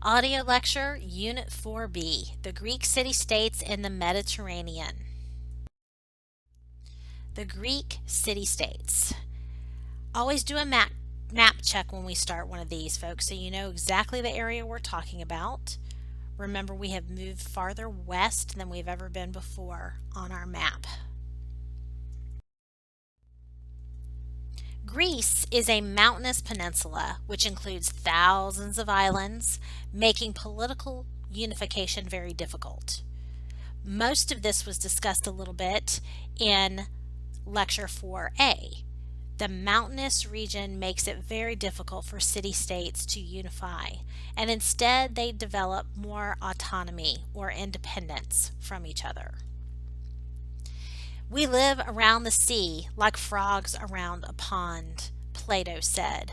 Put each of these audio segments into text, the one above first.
Audio Lecture, Unit 4B, The Greek City-States in the Mediterranean. The Greek City-States. Always do a map check when we start one of these, folks, so you know exactly the area we're talking about. Remember, we have moved farther west than we've ever been before on our map. Greece is a mountainous peninsula which includes thousands of islands, making political unification very difficult. Most of this was discussed a little bit in Lecture 4A. The mountainous region makes it very difficult for city-states to unify, and instead they develop more autonomy or independence from each other. We live around the sea like frogs around a pond, Plato said.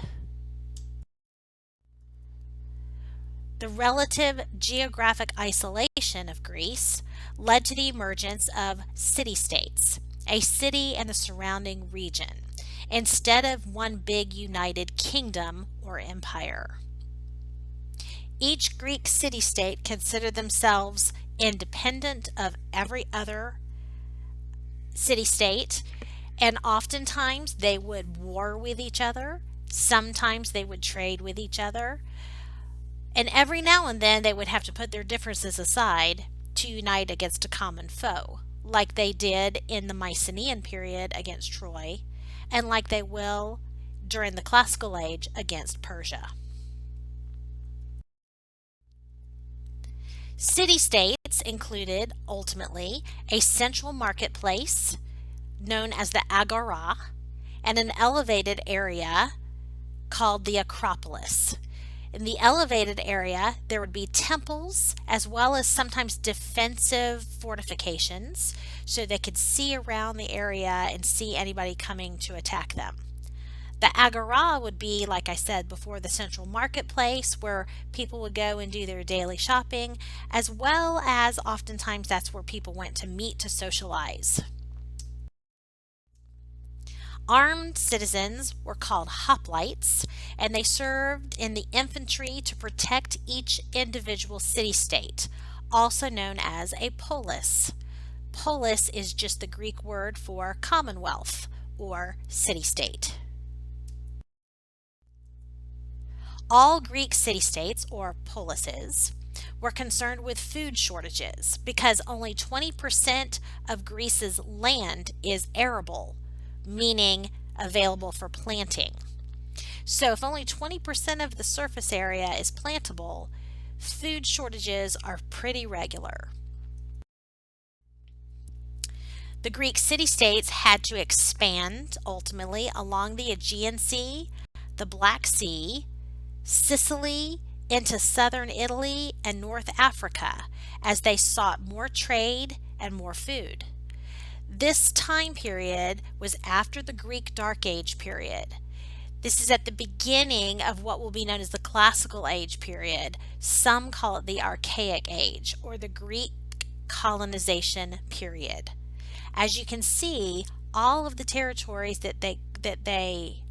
The relative geographic isolation of Greece led to the emergence of city-states, a city and the surrounding region, instead of one big united kingdom or empire. Each Greek city-state considered themselves independent of every other city-state, and oftentimes they would war with each other. Sometimes they would trade with each other. And every now and then they would have to put their differences aside to unite against a common foe, like they did in the Mycenaean period against Troy, and like they will during the Classical Age against Persia. City-states included, ultimately, a central marketplace known as the Agora and an elevated area called the Acropolis. In the elevated area, there would be temples as well as sometimes defensive fortifications so they could see around the area and see anybody coming to attack them. The Agora would be, like I said before, the central marketplace where people would go and do their daily shopping, as well as oftentimes that's where people went to meet to socialize. Armed citizens were called hoplites, and they served in the infantry to protect each individual city-state, also known as a polis. Polis is just the Greek word for commonwealth or city-state. All Greek city-states, or polises, were concerned with food shortages because only 20% of Greece's land is arable, meaning available for planting. So if only 20% of the surface area is plantable, food shortages are pretty regular. The Greek city-states had to expand ultimately along the Aegean Sea, the Black Sea, Sicily, into southern Italy and North Africa as they sought more trade and more food. This time period was after the Greek Dark Age period. This is at the beginning of what will be known as the Classical Age period. Some call it the Archaic Age or the Greek colonization period. As you can see, all of the territories that they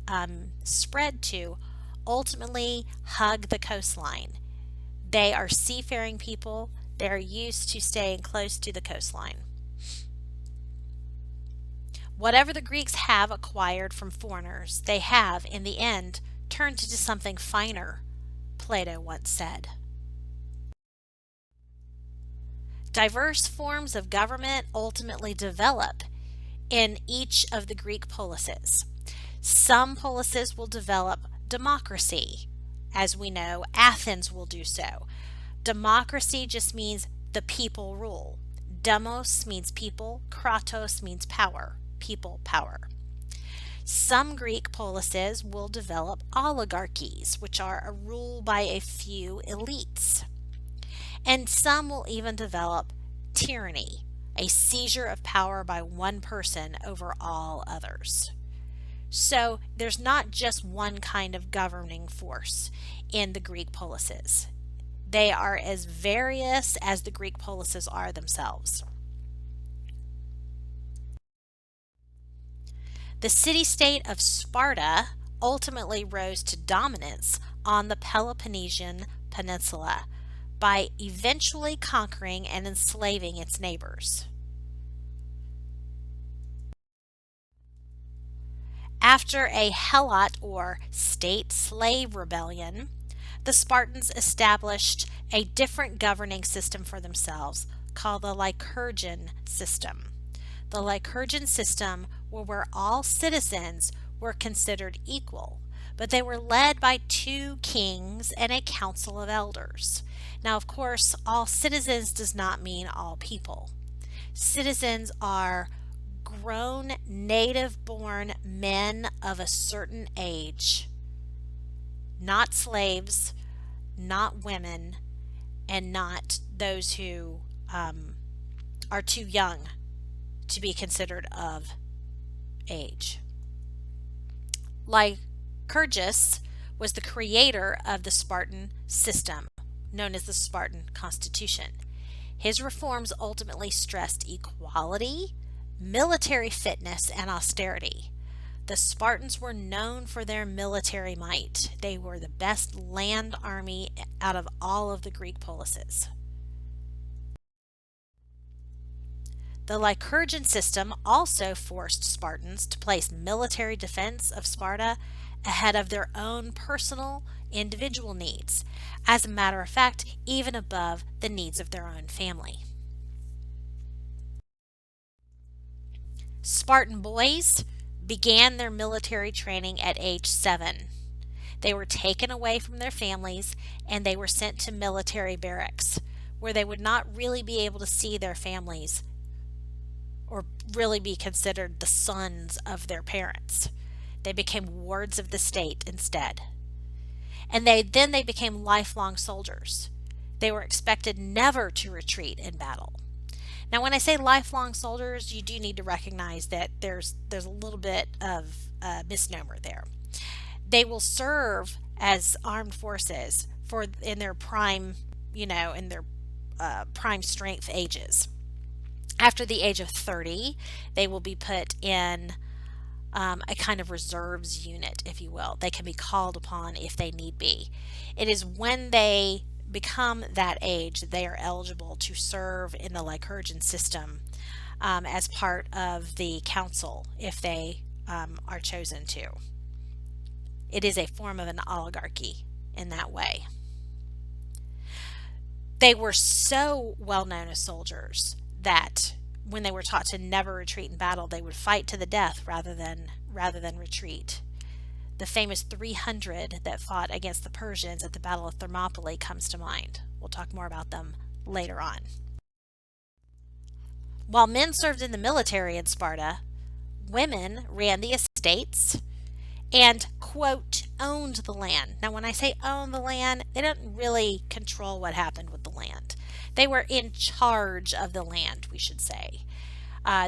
spread to ultimately hug the coastline. They are seafaring people. They are used to staying close to the coastline. Whatever the Greeks have acquired from foreigners, they have, in the end, turned into something finer, Plato once said. Diverse forms of government ultimately develop in each of the Greek polises. Some polises will develop democracy. As we know, Athens will do so. Democracy just means the people rule. Demos means people, kratos means power, people power. Some Greek polises will develop oligarchies, which are a rule by a few elites. And some will even develop tyranny, a seizure of power by one person over all others. So there's not just one kind of governing force in the Greek polises. They are as various as the Greek polises are themselves. The city-state of Sparta ultimately rose to dominance on the Peloponnesian Peninsula by eventually conquering and enslaving its neighbors. After a Helot or state slave rebellion, the Spartans established a different governing system for themselves called the Lycurgan system. The Lycurgan system were where all citizens were considered equal, but they were led by two kings and a council of elders. Now, of course, all citizens does not mean all people. Citizens are grown native born men of a certain age, not slaves, not women, and not those who are too young to be considered of age. Lycurgus was the creator of the Spartan system, known as the Spartan Constitution. His reforms ultimately stressed equality, military fitness, and austerity. The Spartans were known for their military might. They were the best land army out of all of the Greek polises. The Lycurgan system also forced Spartans to place military defense of Sparta ahead of their own personal, individual needs. As a matter of fact, even above the needs of their own family. Spartan boys began their military training at age 7. They were taken away from their families and they were sent to military barracks, where they would not really be able to see their families or really be considered the sons of their parents. They became wards of the state instead. And then they became lifelong soldiers. They were expected never to retreat in battle. Now, when I say lifelong soldiers, you do need to recognize that there's a little bit of a misnomer there. They will serve as armed forces in their prime, in their prime strength ages. After the age of 30, they will be put in a kind of reserves unit, if you will. They can be called upon if they need be. It is when they become that age that they are eligible to serve in the Lycurgan system as part of the council if they are chosen to. It is a form of an oligarchy in that way. They were so well known as soldiers that when they were taught to never retreat in battle, they would fight to the death rather than retreat. The famous 300 that fought against the Persians at the Battle of Thermopylae comes to mind. We'll talk more about them later on. While men served in the military in Sparta, women ran the estates and, quote, owned the land. Now, when I say own the land, they didn't really control what happened with the land. They were in charge of the land, we should say.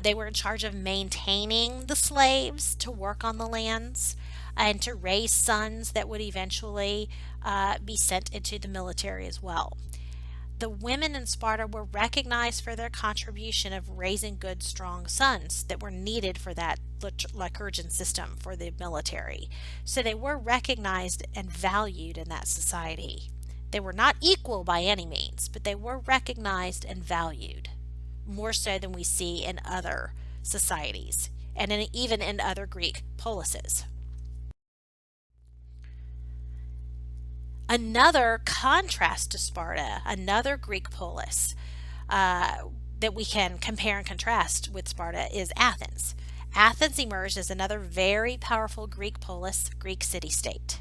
They were in charge of maintaining the slaves to work on the lands and to raise sons that would eventually be sent into the military as well. The women in Sparta were recognized for their contribution of raising good, strong sons that were needed for that Lycurgan system for the military. So they were recognized and valued in that society. They were not equal by any means, but they were recognized and valued, more so than we see in other societies and even in other Greek polises. Another contrast to Sparta, another Greek polis that we can compare and contrast with Sparta is Athens. Athens emerged as another very powerful Greek polis, Greek city-state.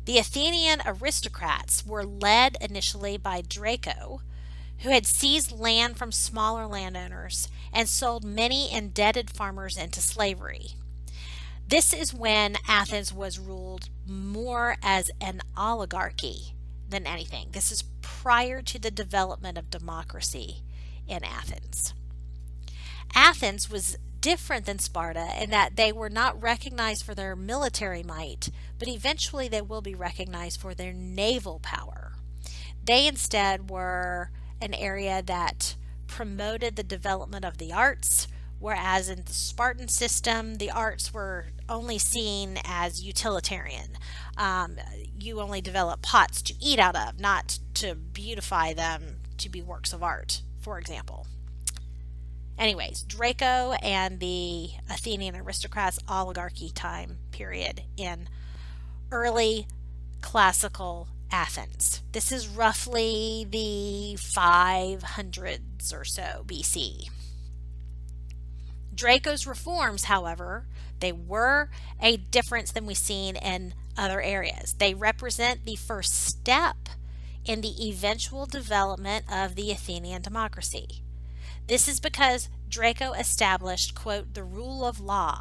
The Athenian aristocrats were led initially by Draco, who had seized land from smaller landowners and sold many indebted farmers into slavery. This is when Athens was ruled more as an oligarchy than anything. This is prior to the development of democracy in Athens. Athens was different than Sparta in that they were not recognized for their military might, but eventually they will be recognized for their naval power. They instead were an area that promoted the development of the arts, whereas in the Spartan system, the arts were only seen as utilitarian. Um, you only develop pots to eat out of, not to beautify them to be works of art, for example. Anyways, Draco and the Athenian aristocrats oligarchy time period in early classical Athens. This is roughly the 500s or so BC. Draco's reforms, however, they were a difference than we've seen in other areas. They represent the first step in the eventual development of the Athenian democracy. This is because Draco established, quote, the rule of law,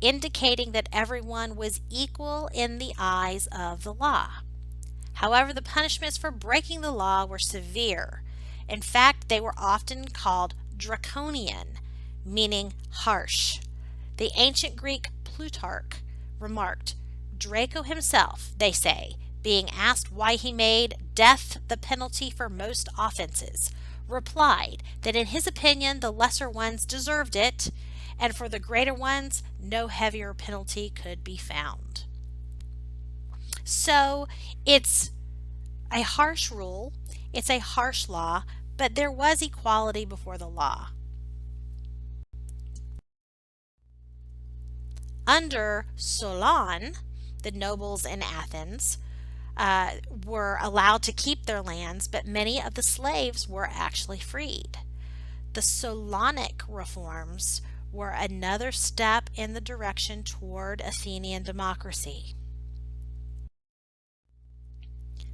indicating that everyone was equal in the eyes of the law. However, the punishments for breaking the law were severe. In fact, they were often called draconian, meaning harsh. The ancient Greek Plutarch remarked, Draco himself, they say, being asked why he made death the penalty for most offenses, replied that in his opinion the lesser ones deserved it, and for the greater ones no heavier penalty could be found. So it's a harsh rule, it's a harsh law, but there was equality before the law. Under Solon, the nobles in Athens were allowed to keep their lands, but many of the slaves were actually freed. The Solonic reforms were another step in the direction toward Athenian democracy.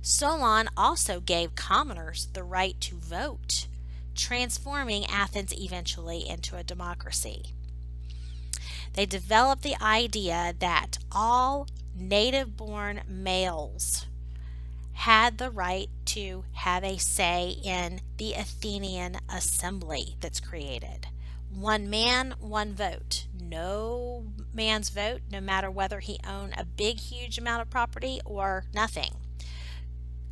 Solon also gave commoners the right to vote, transforming Athens eventually into a democracy. They developed the idea that all native-born males had the right to have a say in the Athenian assembly that's created. One man, one vote. No man's vote, no matter whether he owned a big, huge amount of property or nothing,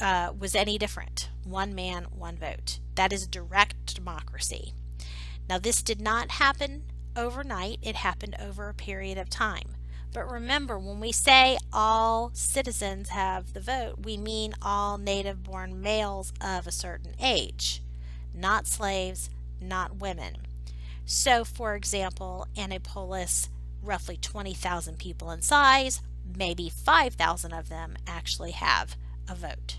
was any different. One man, one vote. That is direct democracy. Now, this did not happen overnight. It happened over a period of time. But remember, when we say all citizens have the vote, we mean all native-born males of a certain age, not slaves, not women. So, for example, in a polis roughly 20,000 people in size, maybe 5,000 of them actually have a vote.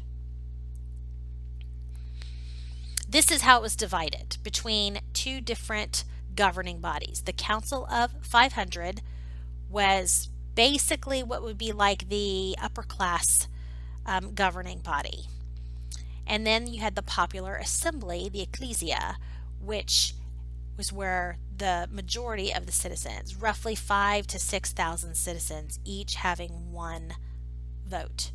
This is how it was divided between two different governing bodies. The Council of 500 was basically what would be like the upper class governing body. And then you had the Popular Assembly, the Ecclesia, which was where the majority of the citizens, roughly 5,000 to 6,000 citizens, each having one vote.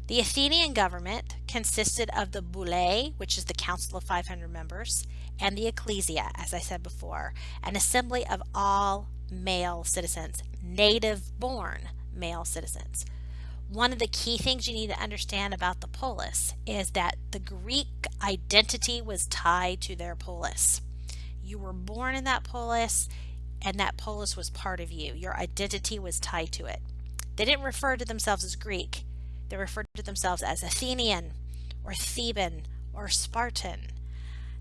The Athenian government consisted of the Boule, which is the Council of 500 members, and the Ecclesia, as I said before, an assembly of all male citizens, native-born male citizens. One of the key things you need to understand about the polis is that the Greek identity was tied to their polis. You were born in that polis, and that polis was part of you. Your identity was tied to it. They didn't refer to themselves as Greek. They referred to themselves as Athenian or Theban or Spartan.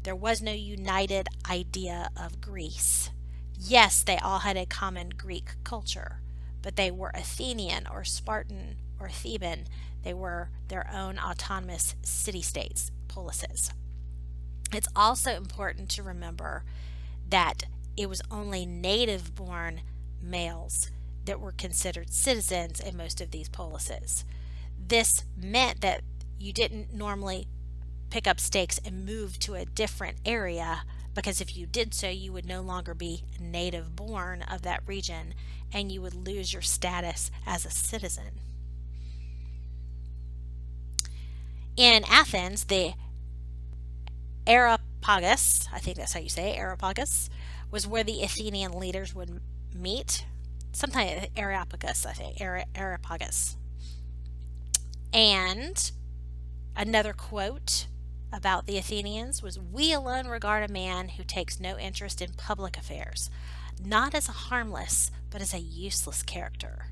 There was no united idea of Greece. Yes, they all had a common Greek culture, but they were Athenian or Spartan or Theban. They were their own autonomous city-states, polises. It's also important to remember that it was only native-born males that were considered citizens in most of these polises. This meant that you didn't normally pick up stakes and move to a different area, because if you did so, you would no longer be native born of that region and you would lose your status as a citizen. In Athens, the Areopagus, I think that's how you say it, Areopagus, was where the Athenian leaders would meet. Sometimes Areopagus, I think, Areopagus. And another quote about the Athenians was, "We alone regard a man who takes no interest in public affairs, not as a harmless, but as a useless character."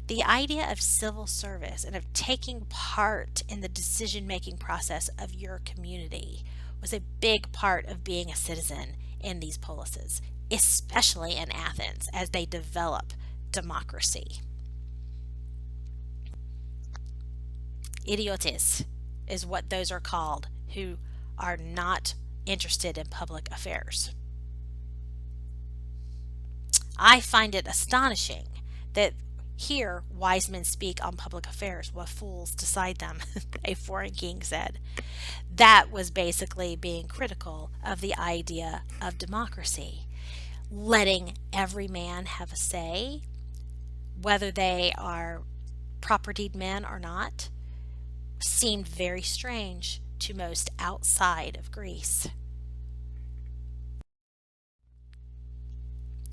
The idea of civil service and of taking part in the decision-making process of your community was a big part of being a citizen in these polises, especially in Athens as they develop democracy. Idiotes is what those are called who are not interested in public affairs. I find it astonishing that here wise men speak on public affairs while fools decide them, a foreign king said. That was basically being critical of the idea of democracy, letting every man have a say, whether they are propertied men or not, seemed very strange to most outside of Greece.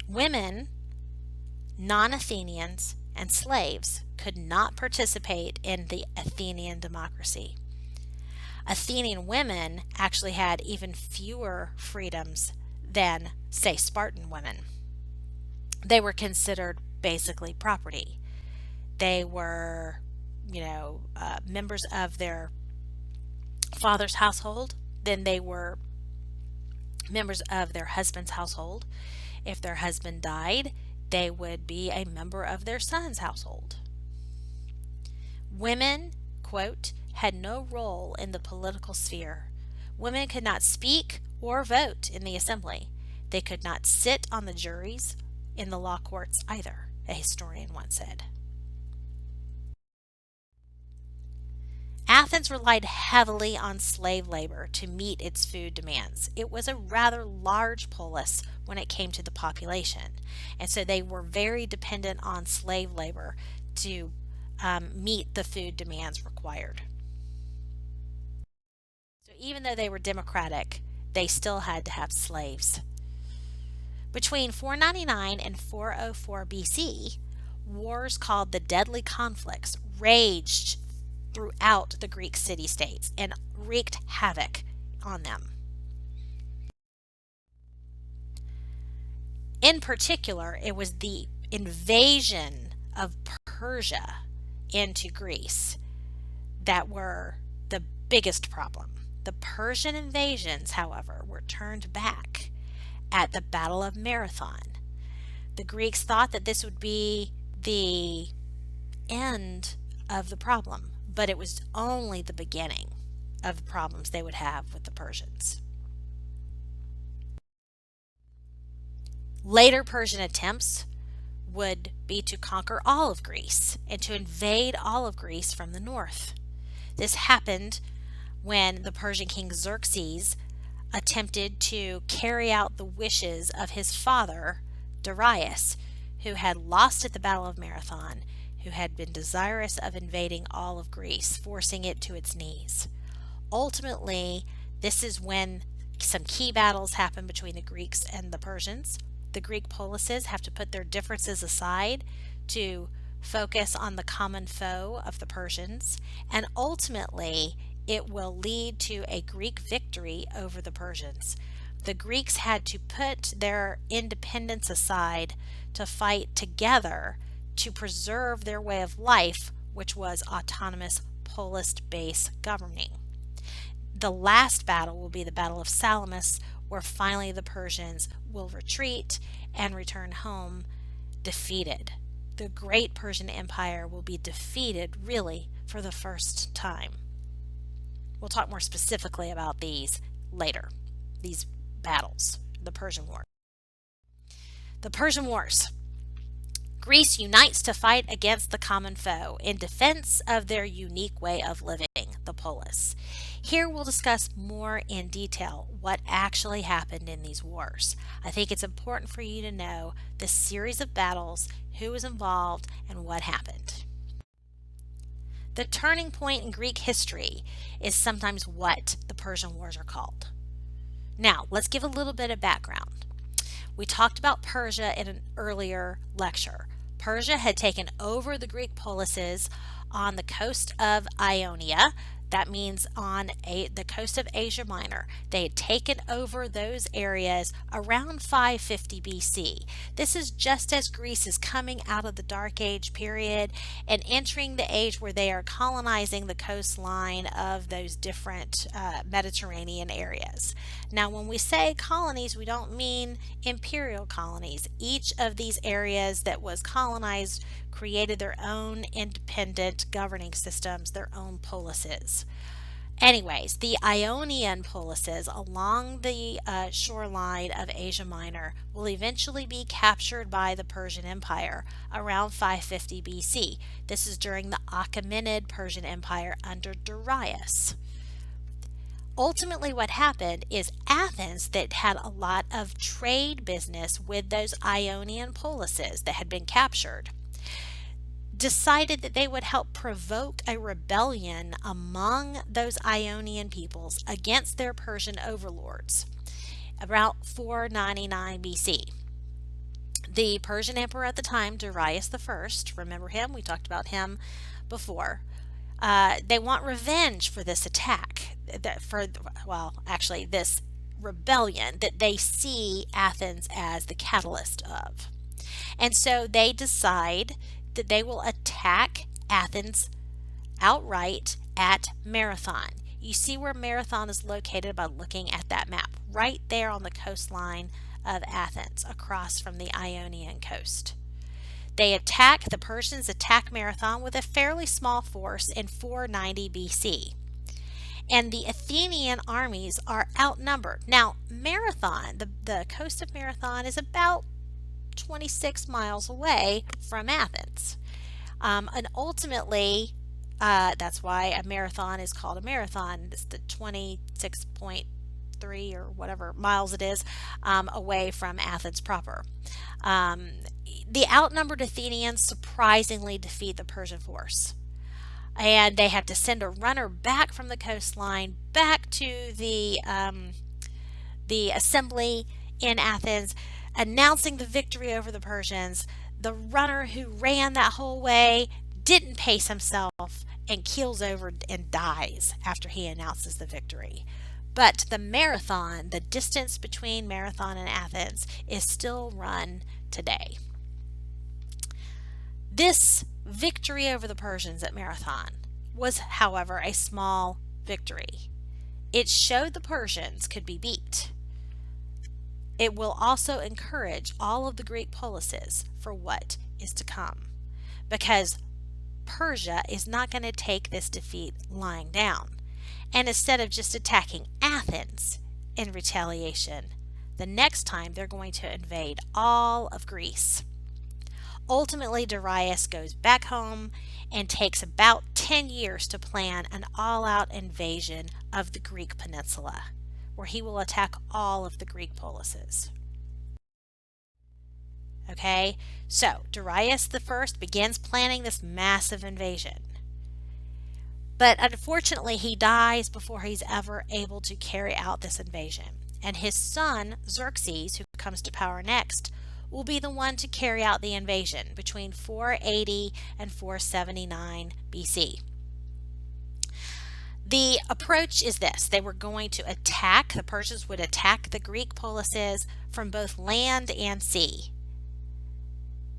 Women, non-Athenians, and slaves could not participate in the Athenian democracy. Athenian women actually had even fewer freedoms than, say, Spartan women. They were considered basically property. They were, members of their father's household. Then they were members of their husband's household. If their husband died, they would be a member of their son's household. Women, quote, had no role in the political sphere. Women could not speak or vote in the assembly. They could not sit on the juries in the law courts either, a historian once said. Athens relied heavily on slave labor to meet its food demands. It was a rather large polis when it came to the population, and so they were very dependent on slave labor to meet the food demands required. So even though they were democratic, they still had to have slaves. Between 499 and 404 BC, wars called the Deadly Conflicts raged throughout the Greek city-states and wreaked havoc on them. In particular, it was the invasion of Persia into Greece that were the biggest problem. The Persian invasions, however, were turned back at the Battle of Marathon. The Greeks thought that this would be the end of the problem, but it was only the beginning of the problems they would have with the Persians. Later Persian attempts would be to conquer all of Greece and to invade all of Greece from the north. This happened when the Persian king Xerxes attempted to carry out the wishes of his father, Darius, who had lost at the Battle of Marathon, who had been desirous of invading all of Greece, forcing it to its knees. Ultimately, this is when some key battles happen between the Greeks and the Persians. The Greek polises have to put their differences aside to focus on the common foe of the Persians, and ultimately it will lead to a Greek victory over the Persians. The Greeks had to put their independence aside to fight together to preserve their way of life, which was autonomous polis-based governing. The last battle will be the Battle of Salamis, where finally the Persians will retreat and return home defeated. The great Persian Empire will be defeated really for the first time. We'll talk more specifically about these later, these battles, the Persian War. The Persian Wars. Greece unites to fight against the common foe in defense of their unique way of living, the polis. Here we'll discuss more in detail what actually happened in these wars. I think it's important for you to know the series of battles, who was involved, and what happened. The turning point in Greek history is sometimes what the Persian Wars are called. Now, let's give a little bit of background. We talked about Persia in an earlier lecture. Persia had taken over the Greek polises on the coast of Ionia, That means on the coast of Asia Minor. They had taken over those areas around 550 BC. This is just as Greece is coming out of the Dark Age period and entering the age where they are colonizing the coastline of those different Mediterranean areas. Now, when we say colonies, we don't mean imperial colonies. Each of these areas that was colonized created their own independent governing systems, their own polises. Anyways, the Ionian polises along the shoreline of Asia Minor will eventually be captured by the Persian Empire around 550 BC. This is during the Achaemenid Persian Empire under Darius. Ultimately, what happened is Athens, that had a lot of trade business with those Ionian polises that had been captured, decided that they would help provoke a rebellion among those Ionian peoples against their Persian overlords about 499 BC. The Persian emperor at the time, Darius I, remember him? We talked about him before. They want revenge for this attack, this rebellion that they see Athens as the catalyst of. And so they decide that they will attack Athens outright at Marathon. You see where Marathon is located by looking at that map, right there on the coastline of Athens, across from the Ionian coast. The Persians attack Marathon with a fairly small force in 490 BC. And the Athenian armies are outnumbered. Now, Marathon, the coast of Marathon is about 26 miles away from Athens. And ultimately, that's why a marathon is called a marathon. It's the 26.3 or whatever miles it is away from Athens proper. The outnumbered Athenians surprisingly defeat the Persian force. And they have to send a runner back from the coastline back to the assembly in Athens, announcing the victory over the Persians. The runner who ran that whole way didn't pace himself and keels over and dies after he announces the victory. But the marathon, the distance between Marathon and Athens, is still run today. This victory over the Persians at Marathon was, however, a small victory. It showed the Persians could be beat. It will also encourage all of the Greek polises for what is to come, because Persia is not going to take this defeat lying down. And instead of just attacking Athens in retaliation, the next time they're going to invade all of Greece. Ultimately, Darius goes back home and takes about 10 years to plan an all-out invasion of the Greek peninsula, where he will attack all of the Greek polises. Okay, so Darius I begins planning this massive invasion. But unfortunately, he dies before he's ever able to carry out this invasion. And his son, Xerxes, who comes to power next, will be the one to carry out the invasion between 480 and 479 BC. The approach is this. They were going to attack, the Persians would attack the Greek polises from both land and sea.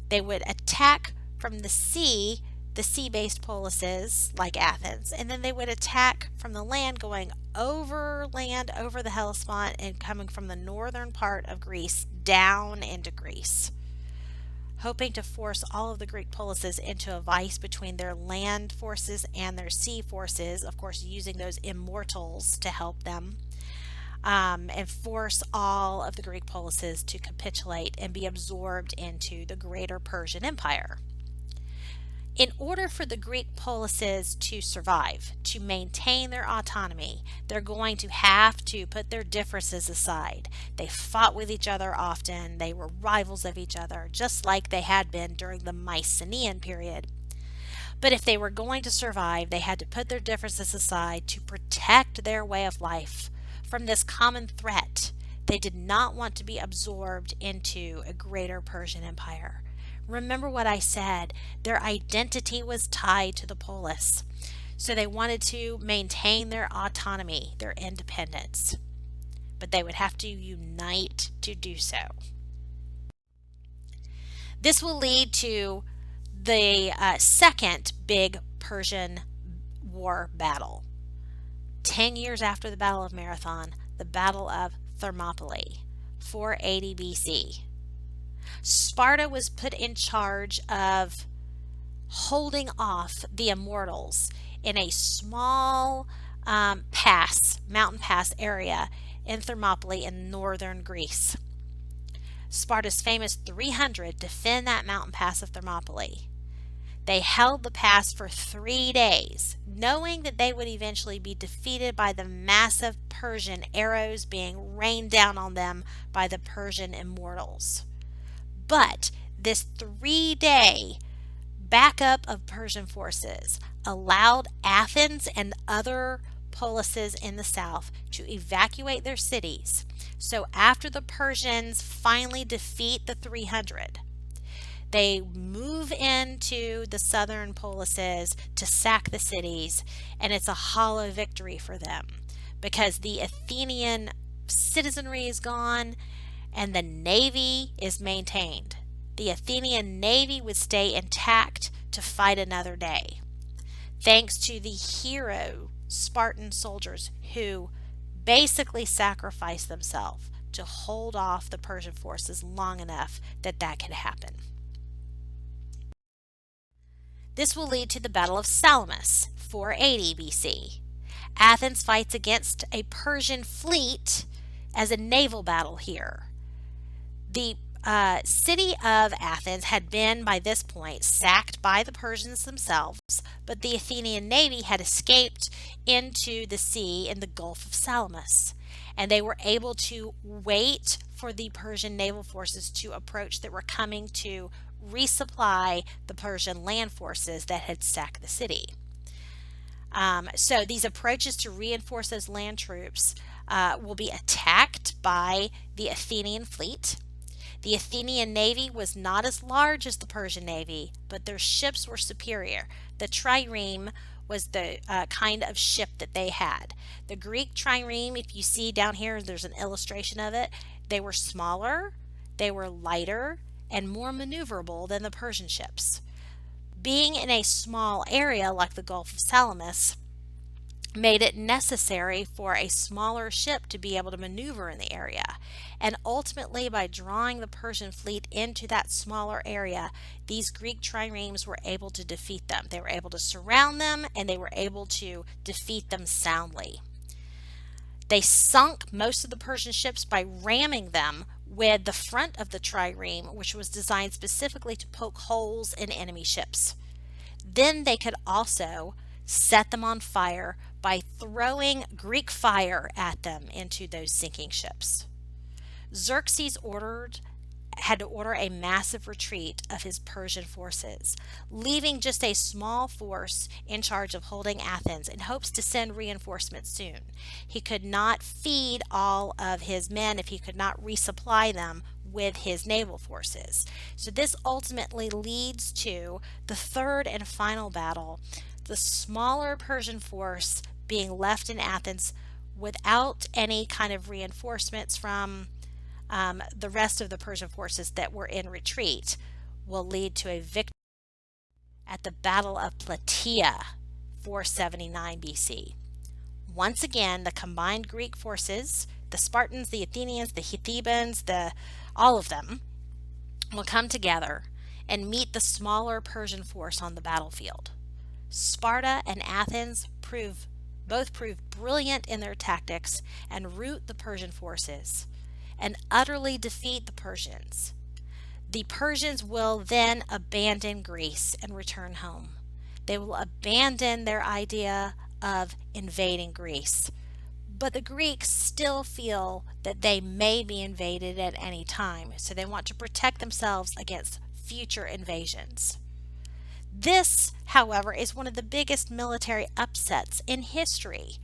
They would attack from the sea-based polises like Athens, and then they would attack from the land, going overland over the Hellespont and coming from the northern part of Greece down into Greece, hoping to force all of the Greek polises into a vice between their land forces and their sea forces, of course using those immortals to help them, and force all of the Greek polises to capitulate and be absorbed into the greater Persian Empire. In order for the Greek polises to survive, to maintain their autonomy, they're going to have to put their differences aside. They fought with each other often. They were rivals of each other, just like they had been during the Mycenaean period. But if they were going to survive, they had to put their differences aside to protect their way of life from this common threat. They did not want to be absorbed into a greater Persian Empire. Remember what I said, their identity was tied to the polis. So they wanted to maintain their autonomy, their independence, but they would have to unite to do so. This will lead to the second big Persian war battle. 10 years after the Battle of Marathon, the Battle of Thermopylae, 480 BC. Sparta was put in charge of holding off the immortals in a small mountain pass area in Thermopylae in northern Greece. Sparta's famous 300 defend that mountain pass of Thermopylae. They held the pass for 3 days, knowing that they would eventually be defeated by the massive Persian arrows being rained down on them by the Persian immortals. But this 3-day backup of Persian forces allowed Athens and other polises in the south to evacuate their cities. So after the Persians finally defeat the 300, they move into the southern polises to sack the cities, and it's a hollow victory for them because the Athenian citizenry is gone and the navy is maintained. The Athenian navy would stay intact to fight another day, thanks to the hero Spartan soldiers who basically sacrificed themselves to hold off the Persian forces long enough that that could happen. This will lead to the Battle of Salamis, 480 BC. Athens fights against a Persian fleet as a naval battle here. The city of Athens had been, by this point, sacked by the Persians themselves, but the Athenian navy had escaped into the sea in the Gulf of Salamis, and they were able to wait for the Persian naval forces to approach that were coming to resupply the Persian land forces that had sacked the city. So these approaches to reinforce those land troops will be attacked by the Athenian fleet. The Athenian navy was not as large as the Persian navy, but their ships were superior. The trireme was the kind of ship that they had. The Greek trireme, if you see down here, there's an illustration of it. They were smaller, they were lighter, and more maneuverable than the Persian ships. Being in a small area like the Gulf of Salamis made it necessary for a smaller ship to be able to maneuver in the area. And ultimately, by drawing the Persian fleet into that smaller area, these Greek triremes were able to defeat them. They were able to surround them, and they were able to defeat them soundly. They sunk most of the Persian ships by ramming them with the front of the trireme, which was designed specifically to poke holes in enemy ships. Then they could also set them on fire by throwing Greek fire at them into those sinking ships. Xerxes had to order a massive retreat of his Persian forces, leaving just a small force in charge of holding Athens in hopes to send reinforcements soon. He could not feed all of his men if he could not resupply them with his naval forces. So this ultimately leads to the third and final battle, the smaller Persian force being left in Athens without any kind of reinforcements from the rest of the Persian forces that were in retreat, will lead to a victory at the Battle of Plataea, 479 BC. Once again, the combined Greek forces, the Spartans, the Athenians, the Thebans, all of them, will come together and meet the smaller Persian force on the battlefield. Sparta and Athens both proved brilliant in their tactics and rout the Persian forces and utterly defeat the Persians. The Persians will then abandon Greece and return home. They will abandon their idea of invading Greece. But the Greeks still feel that they may be invaded at any time, so they want to protect themselves against future invasions. This, however, is one of the biggest military upsets in history.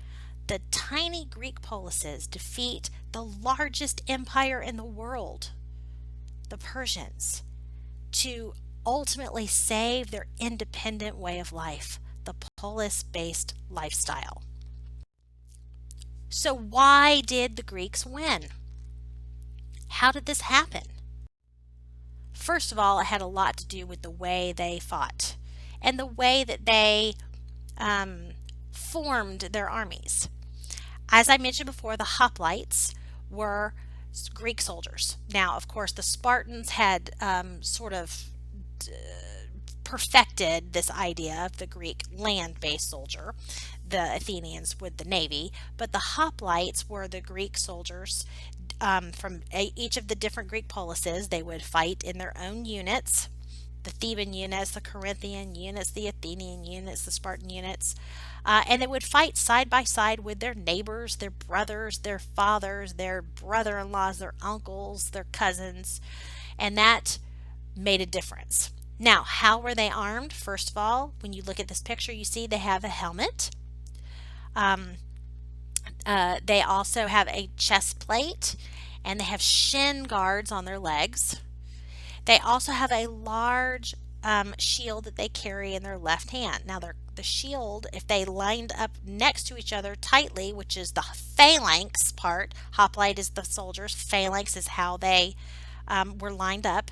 The tiny Greek polises defeat the largest empire in the world, the Persians, to ultimately save their independent way of life, the polis-based lifestyle. So why did the Greeks win? How did this happen? First of all, it had a lot to do with the way they fought and the way that they formed their armies. As I mentioned before, the hoplites were Greek soldiers. Now, of course, the Spartans had sort of perfected this idea of the Greek land-based soldier, the Athenians with the navy, but the hoplites were the Greek soldiers from each of the different Greek polises. They would fight in their own units, the Theban units, the Corinthian units, the Athenian units, the Spartan units, and they would fight side by side with their neighbors, their brothers, their fathers, their brother-in-laws, their uncles, their cousins, and that made a difference. Now, how were they armed? First of all, when you look at this picture, you see they have a helmet. They also have a chest plate, and they have shin guards on their legs. They also have a large shield that they carry in their left hand. Now, the shield, if they lined up next to each other tightly, which is the phalanx part, hoplite is the soldiers, phalanx is how they were lined up.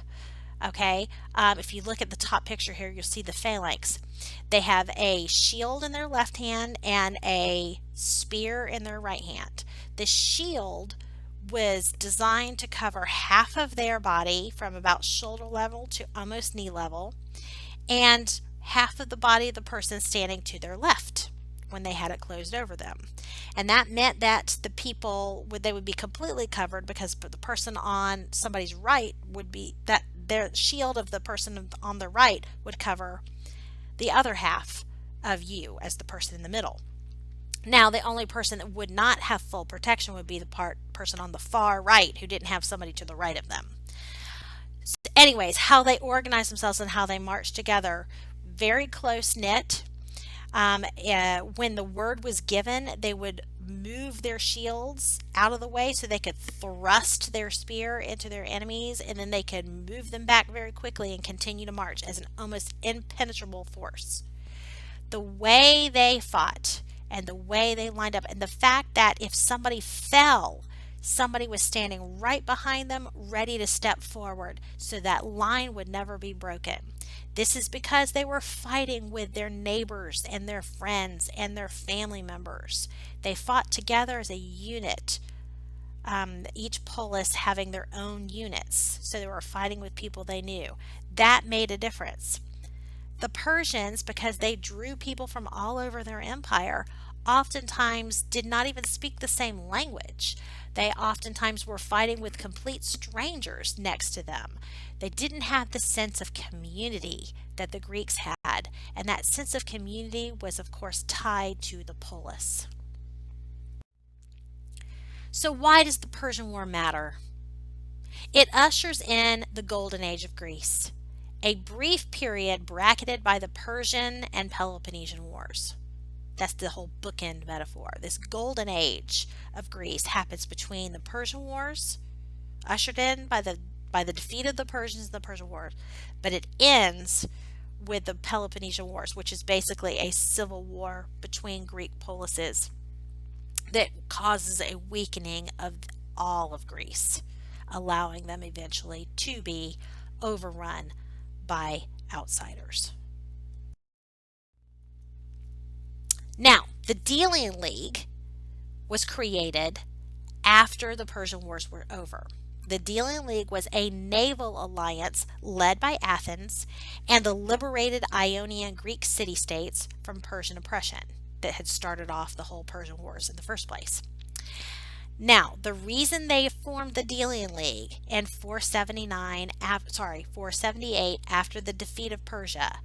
Okay, if you look at the top picture here, you'll see the phalanx. They have a shield in their left hand and a spear in their right hand. The shield was designed to cover half of their body from about shoulder level to almost knee level, and half of the body of the person standing to their left when they had it closed over them. And that meant that the people they would be completely covered, because the person on somebody's right would be that their shield of the person on the right would cover the other half of you as the person in the middle. Now, the only person that would not have full protection would be the person on the far right who didn't have somebody to the right of them. So anyways, how they organized themselves and how they marched together, very close knit. When the word was given, they would move their shields out of the way so they could thrust their spear into their enemies, and then they could move them back very quickly and continue to march as an almost impenetrable force. The way they fought and the way they lined up, and the fact that if somebody fell, somebody was standing right behind them ready to step forward so that line would never be broken. This is because they were fighting with their neighbors and their friends and their family members. They fought together as a unit, each polis having their own units. So they were fighting with people they knew. That made a difference. The Persians, because they drew people from all over their empire, oftentimes did not even speak the same language. They oftentimes were fighting with complete strangers next to them. They didn't have the sense of community that the Greeks had, and that sense of community was, of course, tied to the polis. So why does the Persian War matter? It ushers in the Golden Age of Greece, a brief period bracketed by the Persian and Peloponnesian Wars. That's the whole bookend metaphor. This golden age of Greece happens between the Persian Wars, ushered in by the defeat of the Persians in the Persian Wars, but it ends with the Peloponnesian Wars, which is basically a civil war between Greek polises that causes a weakening of all of Greece, allowing them eventually to be overrun by outsiders. Now, the Delian League was created after the Persian Wars were over. The Delian League was a naval alliance led by Athens and the liberated Ionian Greek city-states from Persian oppression that had started off the whole Persian Wars in the first place. Now, the reason they formed the Delian League in 478 after the defeat of Persia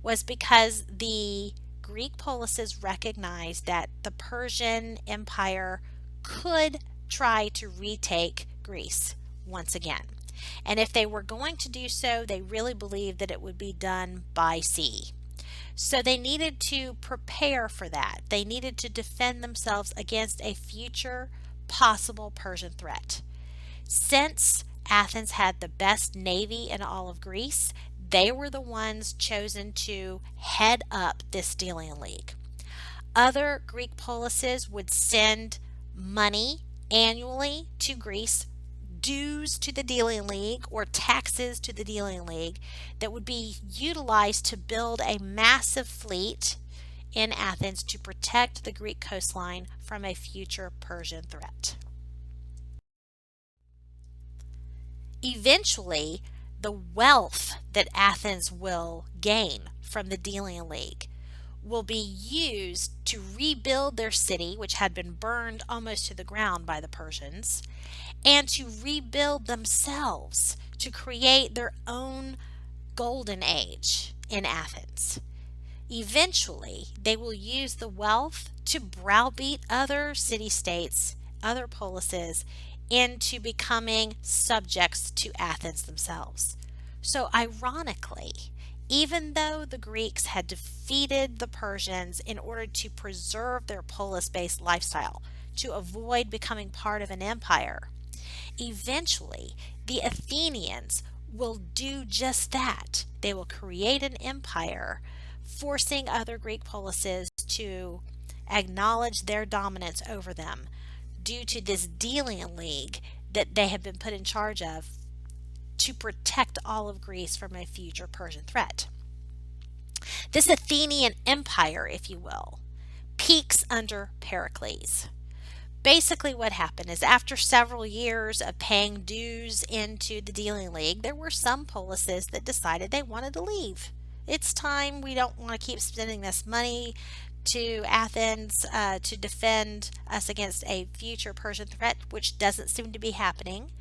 was because the Greek polises recognized that the Persian Empire could try to retake Greece once again. And if they were going to do so, they really believed that it would be done by sea. So they needed to prepare for that. They needed to defend themselves against a future possible Persian threat. Since Athens had the best navy in all of Greece, They were the ones chosen to head up this Delian League. Other Greek polises would send money annually to Greece, dues to the Delian League or taxes to the Delian League that would be utilized to build a massive fleet in Athens to protect the Greek coastline from a future Persian threat. Eventually, the wealth that Athens will gain from the Delian League will be used to rebuild their city, which had been burned almost to the ground by the Persians, and to rebuild themselves to create their own golden age in Athens. Eventually, they will use the wealth to browbeat other city-states, other polises, into becoming subjects to Athens themselves. So, ironically, even though the Greeks had defeated the Persians in order to preserve their polis-based lifestyle, to avoid becoming part of an empire, eventually the Athenians will do just that. They will create an empire, forcing other Greek polises to acknowledge their dominance over them due to this Delian League that they have been put in charge of to protect all of Greece from a future Persian threat. This Athenian empire, if you will, peaks under Pericles. Basically what happened is after several years of paying dues into the Delian League, there were some polises that decided they wanted to leave. It's time, we don't want to keep spending this money to Athens to defend us against a future Persian threat, which doesn't seem to be happening.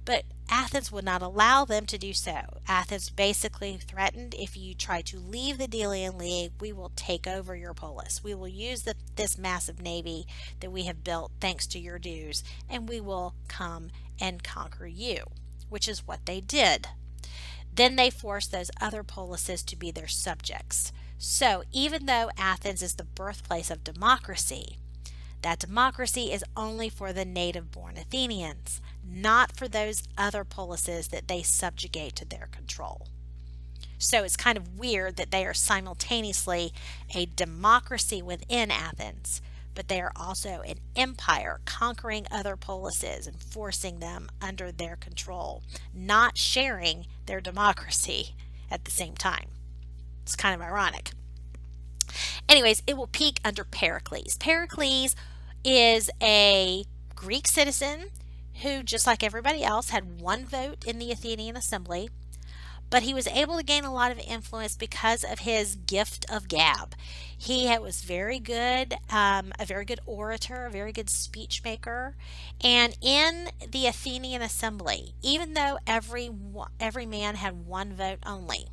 But Athens would not allow them to do so. Athens basically threatened, if you try to leave the Delian League, we will take over your polis. We will use this massive navy that we have built thanks to your dues, and we will come and conquer you, which is what they did. Then they forced those other polises to be their subjects. So even though Athens is the birthplace of democracy, that democracy is only for the native-born Athenians, not for those other polises that they subjugate to their control. So it's kind of weird that they are simultaneously a democracy within Athens, but they are also an empire conquering other polises and forcing them under their control, not sharing their democracy at the same time. It's kind of ironic. Anyways, it will peak under Pericles. Pericles is a Greek citizen who, just like everybody else, had one vote in the Athenian assembly, but he was able to gain a lot of influence because of his gift of gab. He was very good, a very good orator, a very good speech maker, and in the Athenian assembly, even though every man had one vote only,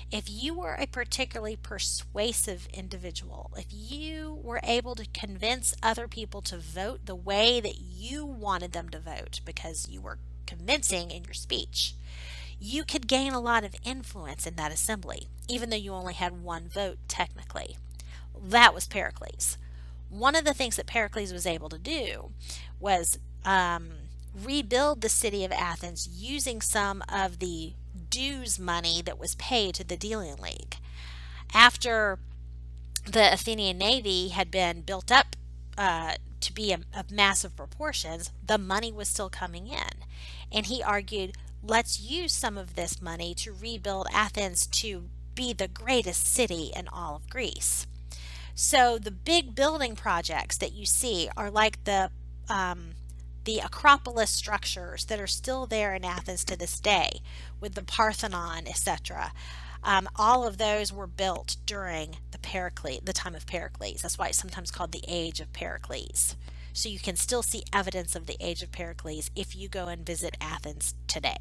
if you were a particularly persuasive individual, if you were able to convince other people to vote the way that you wanted them to vote because you were convincing in your speech, you could gain a lot of influence in that assembly, even though you only had one vote technically. That was Pericles. One of the things that Pericles was able to do was rebuild the city of Athens using some of the dues money that was paid to the Delian League. After the Athenian navy had been built up to be of massive proportions, the money was still coming in. And he argued, let's use some of this money to rebuild Athens to be the greatest city in all of Greece. So the big building projects that you see are like the Acropolis structures that are still there in Athens to this day, with the Parthenon, etc. All of those were built during the time of Pericles. That's why it's sometimes called the Age of Pericles. So you can still see evidence of the Age of Pericles if you go and visit Athens today.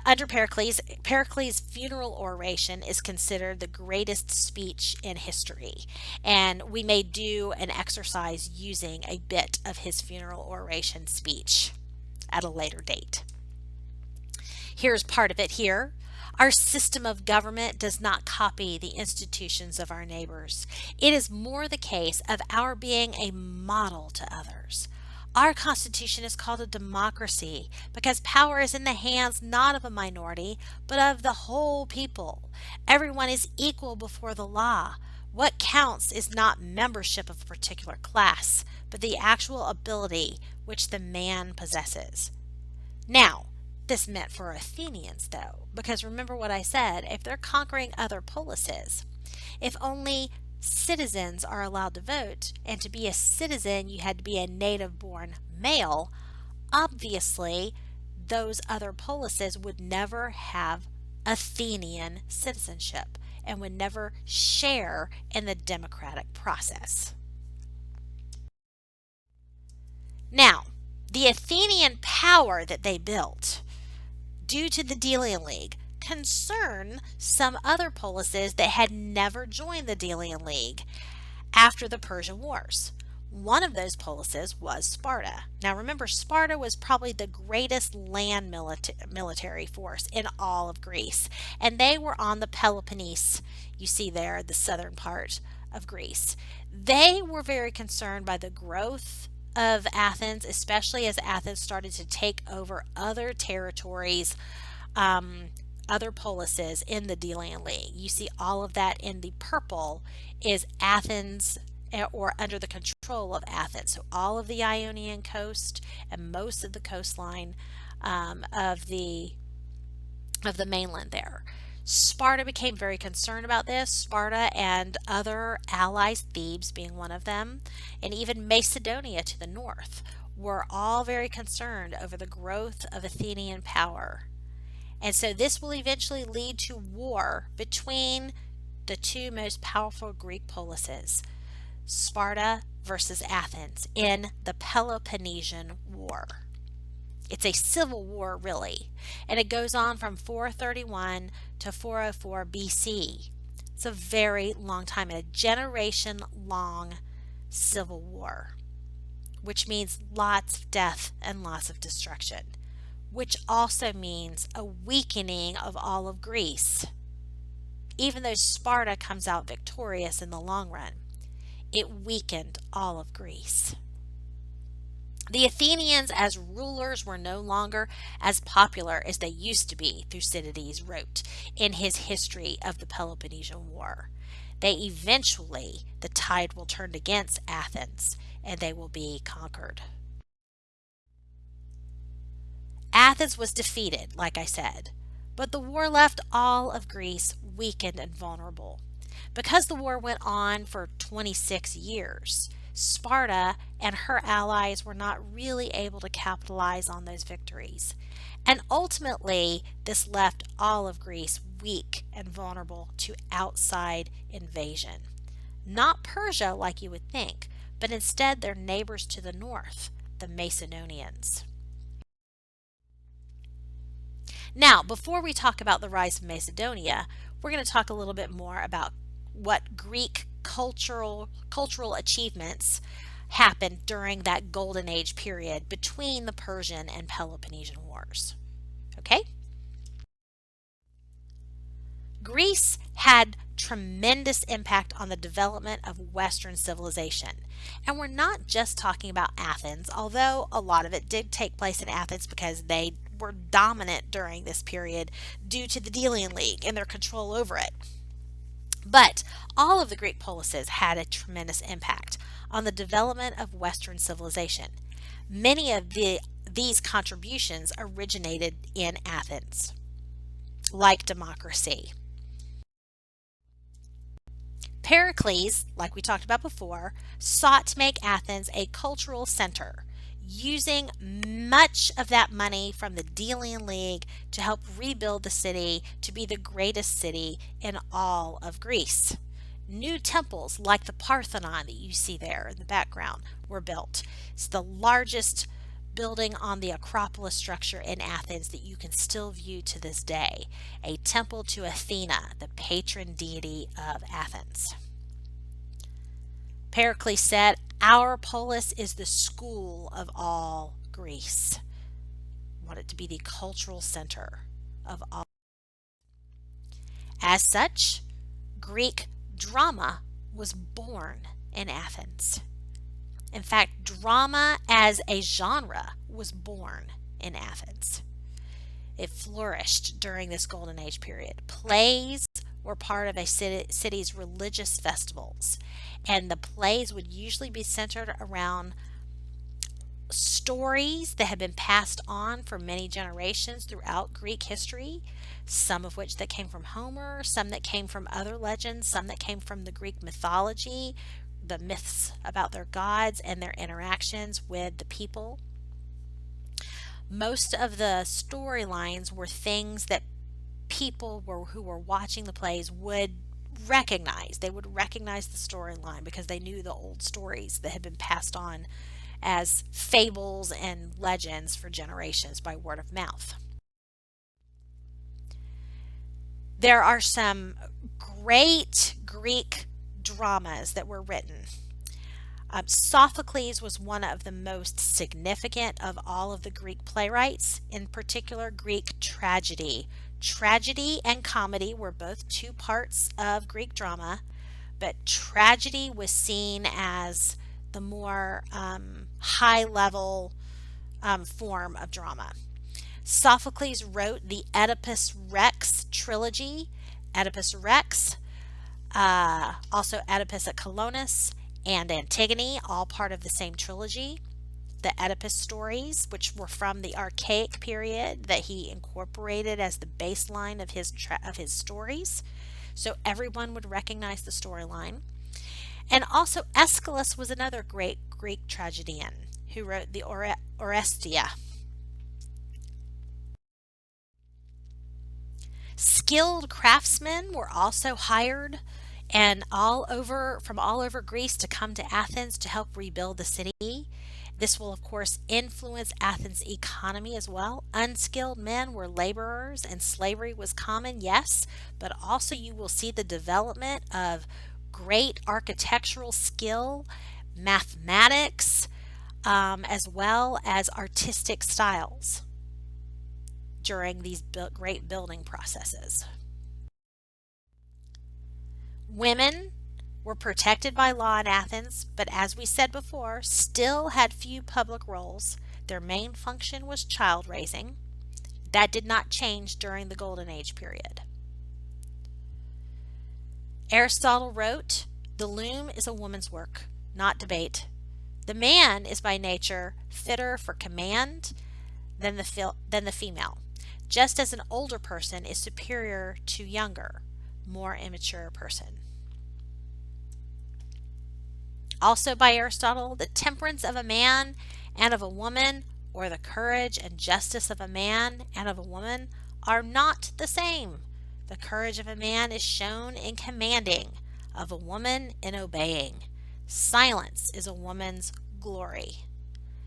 Under Pericles, Pericles' funeral oration is considered the greatest speech in history, and we may do an exercise using a bit of his funeral oration speech at a later date. Here's part of it here. Our system of government does not copy the institutions of our neighbors. It is more the case of our being a model to others. Our Constitution is called a democracy because power is in the hands not of a minority, but of the whole people. Everyone is equal before the law. What counts is not membership of a particular class, but the actual ability which the man possesses. Now, this meant for Athenians, though, because remember what I said, if they're conquering other polises, if only citizens are allowed to vote, and to be a citizen you had to be a native born male, obviously those other polises would never have Athenian citizenship and would never share in the democratic process. Now, the Athenian power that they built due to the Delian League concern some other polises that had never joined the Delian League after the Persian Wars. One of those polises was Sparta. Now remember, Sparta was probably the greatest land military force in all of Greece, and they were on the Peloponnese, you see there, the southern part of Greece. They were very concerned by the growth of Athens, especially as Athens started to take over other territories, other polises in the Delian League. You see all of that in the purple is Athens, or under the control of Athens. So all of the Ionian coast and most of the coastline of the mainland there. Sparta became very concerned about this. Sparta and other allies, Thebes being one of them, and even Macedonia to the north, were all very concerned over the growth of Athenian power. And so this will eventually lead to war between the two most powerful Greek polises, Sparta versus Athens, in the Peloponnesian War. It's a civil war, really, and it goes on from 431 to 404 BC. It's a very long time, and a generation-long civil war, which means lots of death and lots of destruction, which also means a weakening of all of Greece. Even though Sparta comes out victorious in the long run, it weakened all of Greece. The Athenians as rulers were no longer as popular as they used to be, Thucydides wrote in his history of the Peloponnesian War. The tide will turn against Athens and they will be conquered. Athens was defeated, like I said, but the war left all of Greece weakened and vulnerable. Because the war went on for 26 years, Sparta and her allies were not really able to capitalize on those victories. And ultimately, this left all of Greece weak and vulnerable to outside invasion. Not Persia like you would think, but instead their neighbors to the north, the Macedonians. Now, before we talk about the rise of Macedonia, we're going to talk a little bit more about what Greek cultural achievements happened during that Golden Age period between the Persian and Peloponnesian Wars. Okay? Greece had tremendous impact on the development of Western civilization. And we're not just talking about Athens, although a lot of it did take place in Athens because they were dominant during this period due to the Delian League and their control over it. But all of the Greek polises had a tremendous impact on the development of Western civilization. Many of these contributions originated in Athens, like democracy. Pericles, like we talked about before, sought to make Athens a cultural center, using much of that money from the Delian League to help rebuild the city to be the greatest city in all of Greece. New temples like the Parthenon that you see there in the background were built. It's the largest building on the Acropolis structure in Athens that you can still view to this day, a temple to Athena, the patron deity of Athens. Pericles said, "Our polis is the school of all Greece." We want it to be the cultural center of all. As such, Greek drama was born in Athens. In fact, drama as a genre was born in Athens. It flourished during this Golden Age period. Plays were part of a city's religious festivals, and the plays would usually be centered around stories that had been passed on for many generations throughout Greek history, some of which that came from Homer, some that came from other legends, some that came from the Greek mythology, the myths about their gods and their interactions with the people. Most of the storylines were things that who were watching the plays would recognize. They would recognize the storyline because they knew the old stories that had been passed on as fables and legends for generations by word of mouth. There are some great Greek dramas that were written. Sophocles was one of the most significant of all of the Greek playwrights, in particular Greek tragedy. Tragedy and comedy were both two parts of Greek drama, but tragedy was seen as the more high level form of drama. Sophocles wrote the Oedipus Rex trilogy, Oedipus Rex, also Oedipus at Colonus, and Antigone, all part of the same trilogy. The Oedipus stories, which were from the Archaic period, that he incorporated as the baseline of his stories, so everyone would recognize the storyline. And also Aeschylus was another great Greek tragedian who wrote the Oresteia. Skilled craftsmen were also hired and from all over Greece to come to Athens to help rebuild the city. This will, of course, influence Athens' economy as well. Unskilled men were laborers and slavery was common, yes, but also you will see the development of great architectural skill, mathematics, as well as artistic styles during these great building processes. Women were protected by law in Athens, but as we said before, still had few public roles. Their main function was child raising. That did not change during the Golden Age period. Aristotle wrote, "The loom is a woman's work, not debate. The man is by nature fitter for command than the female, just as an older person is superior to younger, more immature person." Also by Aristotle, the temperance of a man and of a woman, or the courage and justice of a man and of a woman, are not the same. The courage of a man is shown in commanding, of a woman in obeying. Silence is a woman's glory.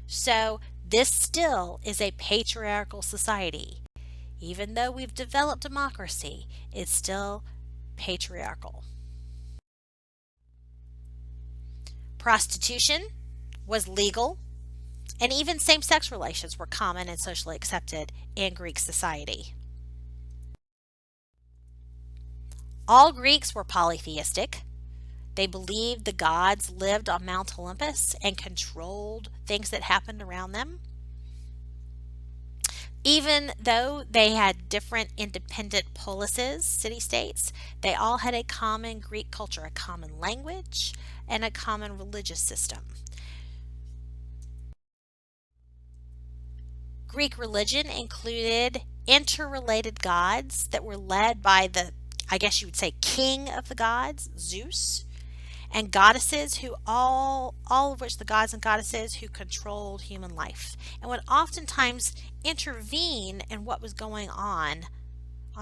So this still is a patriarchal society. Even though we've developed democracy, it's still patriarchal. Prostitution was legal, and even same-sex relations were common and socially accepted in Greek society. All Greeks were polytheistic. They believed the gods lived on Mount Olympus and controlled things that happened around them. Even though they had different independent polises, city-states, they all had a common Greek culture, a common language, and a common religious system. Greek religion included interrelated gods that were led by the, I guess you would say, king of the gods, Zeus, and goddesses who all of which the gods and goddesses who controlled human life and would oftentimes intervene in what was going on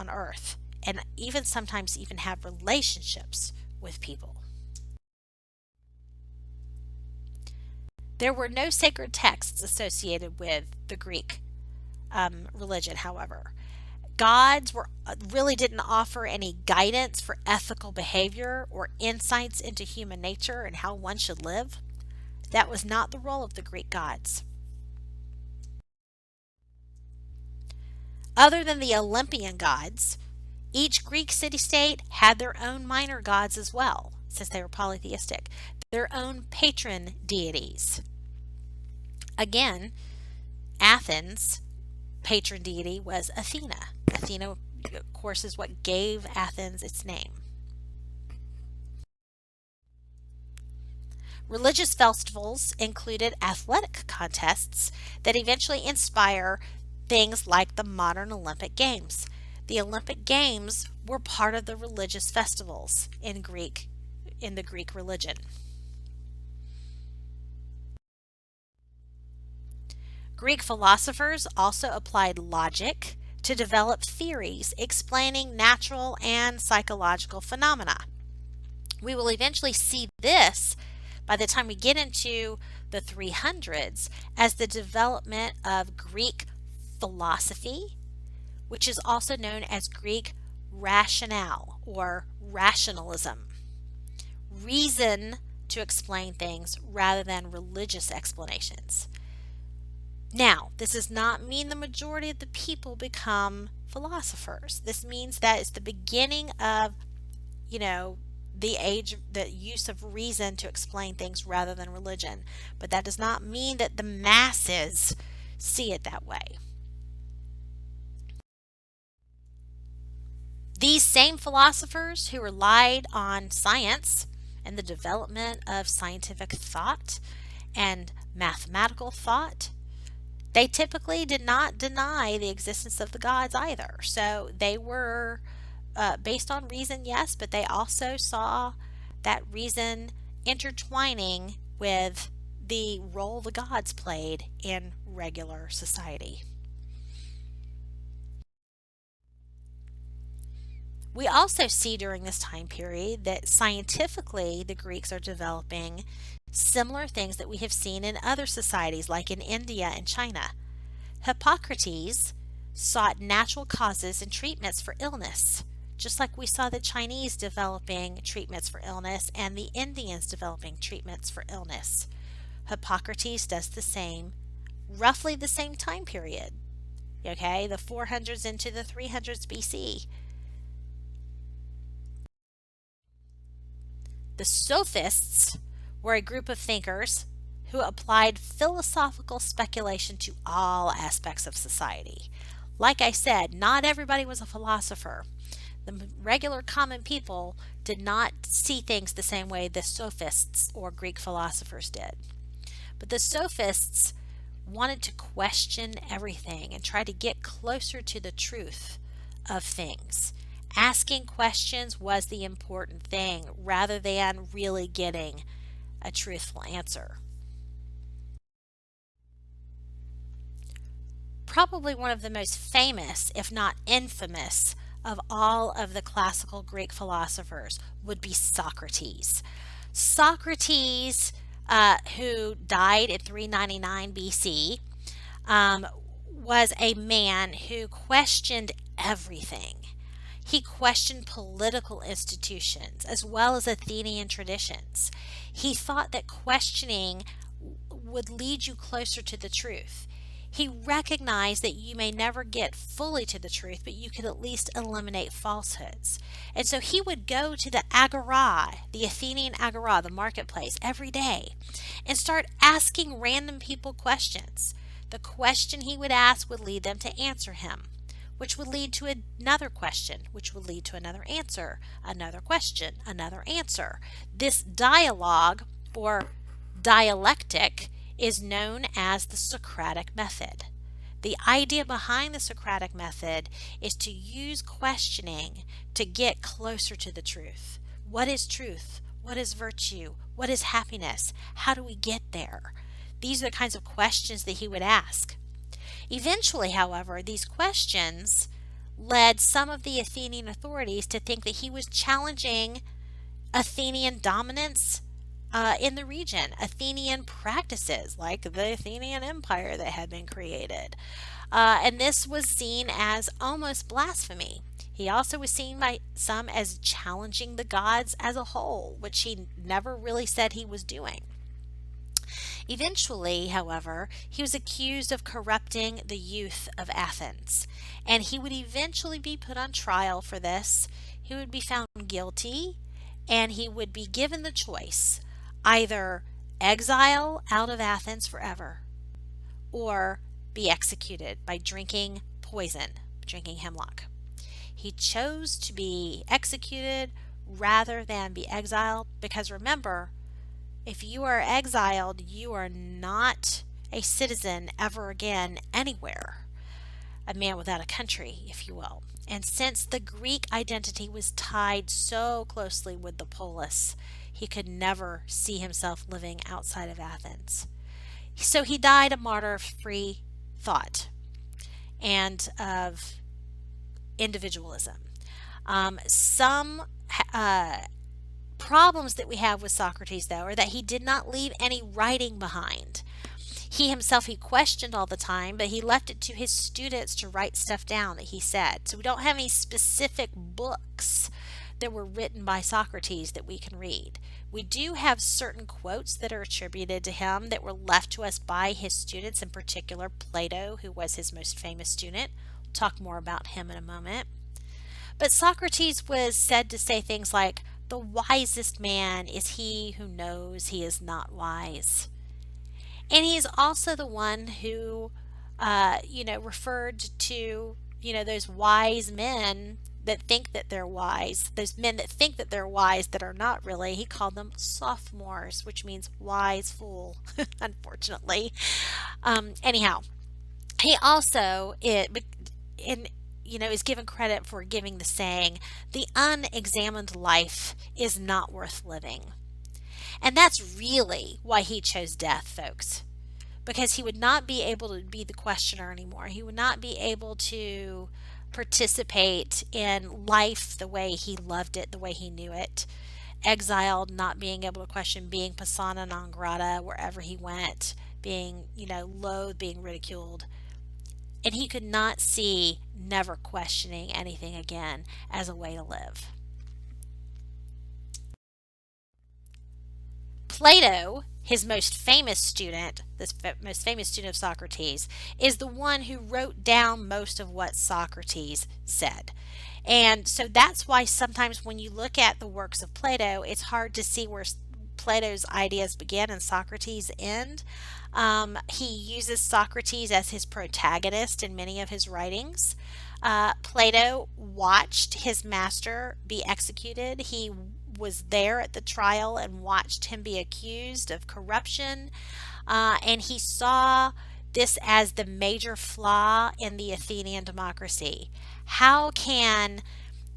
earth, and even sometimes even have relationships with people. There were no sacred texts associated with the Greek religion, however. Gods really didn't offer any guidance for ethical behavior or insights into human nature and how one should live. That was not the role of the Greek gods. Other than the Olympian gods, each Greek city-state had their own minor gods as well, since they were polytheistic. their own patron deities. Again, Athens' patron deity was Athena. Athena, of course, is what gave Athens its name. Religious festivals included athletic contests that eventually inspire things like the modern Olympic Games. The Olympic Games were part of the religious festivals in the Greek religion. Greek philosophers also applied logic to develop theories explaining natural and psychological phenomena. We will eventually see this by the time we get into the 300s as the development of Greek philosophy, which is also known as Greek rationale or rationalism. Reason to explain things rather than religious explanations. Now, this does not mean the majority of the people become philosophers. This means that it's the beginning of, the age, the use of reason to explain things rather than religion. But that does not mean that the masses see it that way. These same philosophers who relied on science and the development of scientific thought and mathematical thought, they typically did not deny the existence of the gods either. So they were based on reason, yes, but they also saw that reason intertwining with the role the gods played in regular society. We also see during this time period that scientifically the Greeks are developing similar things that we have seen in other societies like in India and China. Hippocrates sought natural causes and treatments for illness, just like we saw the Chinese developing treatments for illness and the Indians developing treatments for illness. Hippocrates does the same, roughly the same time period, okay, the 400s into the 300s BC. The Sophists were a group of thinkers who applied philosophical speculation to all aspects of society. Like I said, not everybody was a philosopher. The regular common people did not see things the same way the Sophists or Greek philosophers did. But the Sophists wanted to question everything and try to get closer to the truth of things. Asking questions was the important thing rather than really getting a truthful answer. Probably one of the most famous, if not infamous, of all of the classical Greek philosophers would be Socrates. Socrates, who died in 399 BC, was a man who questioned everything. He questioned political institutions as well as Athenian traditions. He thought that questioning would lead you closer to the truth. He recognized that you may never get fully to the truth, but you could at least eliminate falsehoods. And so he would go to the agora, the Athenian agora, the marketplace, every day and start asking random people questions. The question he would ask would lead them to answer him, which would lead to another question, which would lead to another answer, another question, another answer. This dialogue or dialectic is known as the Socratic method. The idea behind the Socratic method is to use questioning to get closer to the truth. What is truth? What is virtue? What is happiness? How do we get there? These are the kinds of questions that he would ask. Eventually, however, these questions led some of the Athenian authorities to think that he was challenging Athenian dominance in the region, Athenian practices like the Athenian Empire that had been created. And this was seen as almost blasphemy. He also was seen by some as challenging the gods as a whole, which he never really said he was doing. Eventually, however, he was accused of corrupting the youth of Athens, and he would eventually be put on trial for this. He would be found guilty, and he would be given the choice either exile out of Athens forever or be executed by drinking poison, drinking hemlock. He chose to be executed rather than be exiled because remember, if you are exiled, you are not a citizen ever again anywhere, a man without a country, if you will. And since the Greek identity was tied so closely with the polis, he could never see himself living outside of Athens. So he died a martyr of free thought and of individualism. Some problems that we have with Socrates, though, are that he did not leave any writing behind. He himself, he questioned all the time, but he left it to his students to write stuff down that he said. So we don't have any specific books that were written by Socrates that we can read. We do have certain quotes that are attributed to him that were left to us by his students, in particular Plato, who was his most famous student. We'll talk more about him in a moment. But Socrates was said to say things like, "The wisest man is he who knows he is not wise." And he's also the one who, referred to, those wise men that think that they're wise, those men that think that they're wise that are not really. He called them sophomores, which means wise fool, unfortunately. Anyhow, he also, is given credit for giving the saying, "The unexamined life is not worth living." And that's really why he chose death, folks, because he would not be able to be the questioner anymore. He would not be able to participate in life the way he loved it, the way he knew it. Exiled, not being able to question, being persona non grata wherever he went, being, loathed, being ridiculed. And he could not see never questioning anything again as a way to live. Plato, his most famous student, most famous student of Socrates, is the one who wrote down most of what Socrates said. And so that's why sometimes when you look at the works of Plato, it's hard to see where Plato's ideas begin and Socrates end. He uses Socrates as his protagonist in many of his writings. Plato watched his master be executed. He was there at the trial and watched him be accused of corruption, and he saw this as the major flaw in the Athenian democracy. How can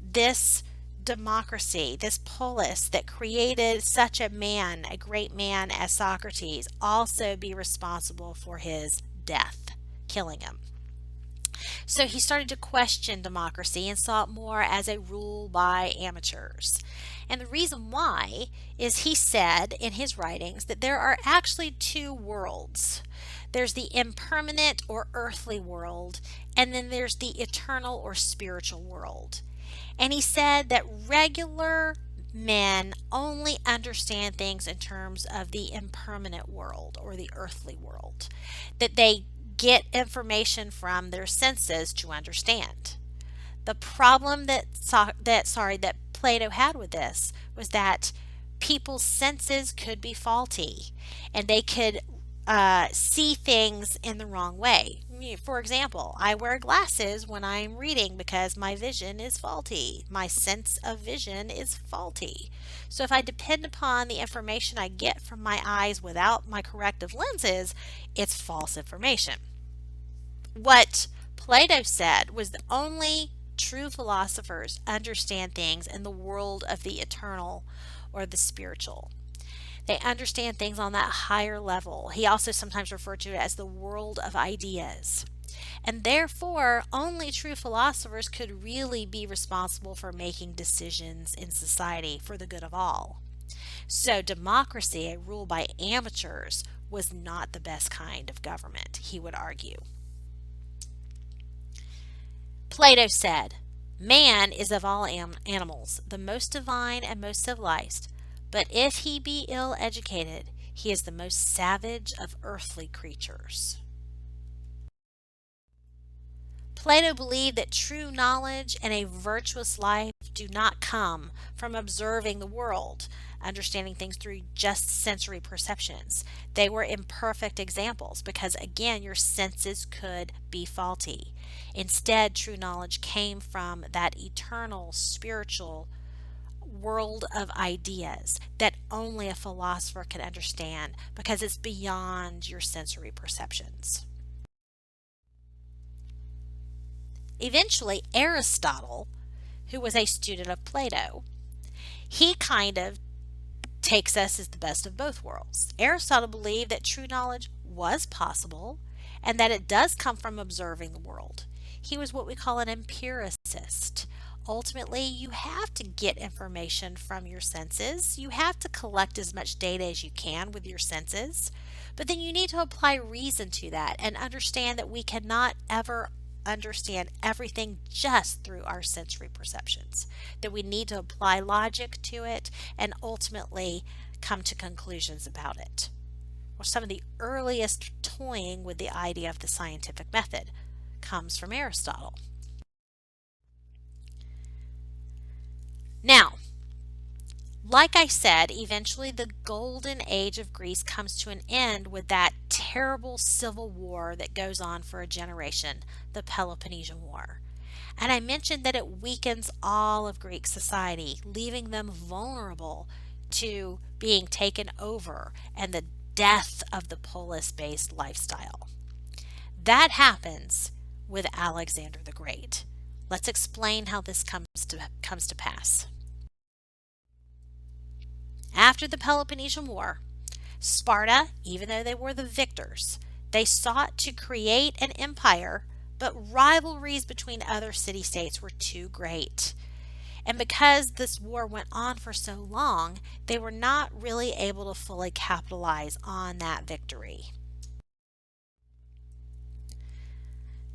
this democracy, this polis that created such a man, a great man as Socrates, also be responsible for his death, killing him? So he started to question democracy and saw it more as a rule by amateurs. And the reason why is he said in his writings that there are actually two worlds. There's the impermanent or earthly world, and then there's the eternal or spiritual world. And he said that regular men only understand things in terms of the impermanent world or the earthly world, that they get information from their senses to understand. The problem that Plato had with this was that people's senses could be faulty and they could see things in the wrong way. For example, I wear glasses when I'm reading because my vision is faulty. My sense of vision is faulty. So if I depend upon the information I get from my eyes without my corrective lenses, it's false information. What Plato said was the only true philosophers understand things in the world of the eternal or the spiritual. They understand things on that higher level. He also sometimes referred to it as the world of ideas. And therefore, only true philosophers could really be responsible for making decisions in society for the good of all. So democracy, a rule by amateurs, was not the best kind of government, he would argue. Plato said, "Man is of all animals the most divine and most civilized, but if he be ill educated, he is the most savage of earthly creatures." Plato believed that true knowledge and a virtuous life do not come from observing the world, understanding things through just sensory perceptions. They were imperfect examples because, again, your senses could be faulty. Instead, true knowledge came from that eternal spiritual world of ideas that only a philosopher can understand because it's beyond your sensory perceptions. Eventually, Aristotle, who was a student of Plato, he kind of takes us as the best of both worlds. Aristotle believed that true knowledge was possible and that it does come from observing the world. He was what we call an empiricist. Ultimately, you have to get information from your senses. You have to collect as much data as you can with your senses, but then you need to apply reason to that and understand that we cannot ever understand everything just through our sensory perceptions, that we need to apply logic to it and ultimately come to conclusions about it. Well, some of the earliest toying with the idea of the scientific method comes from Aristotle. Now, like I said, eventually the golden age of Greece comes to an end with that terrible civil war that goes on for a generation, the Peloponnesian War. And I mentioned that it weakens all of Greek society, leaving them vulnerable to being taken over and the death of the polis-based lifestyle. That happens with Alexander the Great. Let's explain how this comes to pass. After the Peloponnesian War, Sparta, even though they were the victors, they sought to create an empire, but rivalries between other city-states were too great. And because this war went on for so long, they were not really able to fully capitalize on that victory.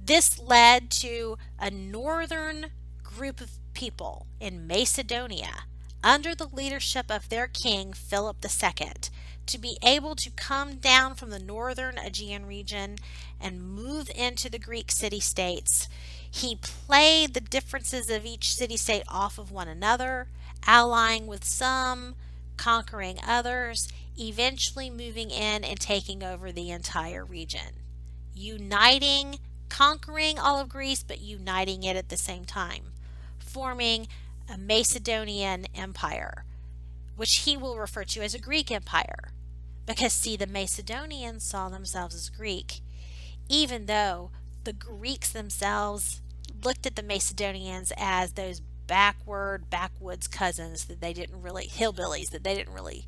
This led to a northern group of people in Macedonia under the leadership of their king Philip II to be able to come down from the northern Aegean region and move into the Greek city-states. He played the differences of each city-state off of one another, allying with some, conquering others, eventually moving in and taking over the entire region. Uniting, conquering all of Greece, but uniting it at the same time, forming a Macedonian empire, which he will refer to as a Greek empire. Because, see, the Macedonians saw themselves as Greek, even though the Greeks themselves looked at the Macedonians as those backwoods cousins that they didn't really, hillbillies that they didn't really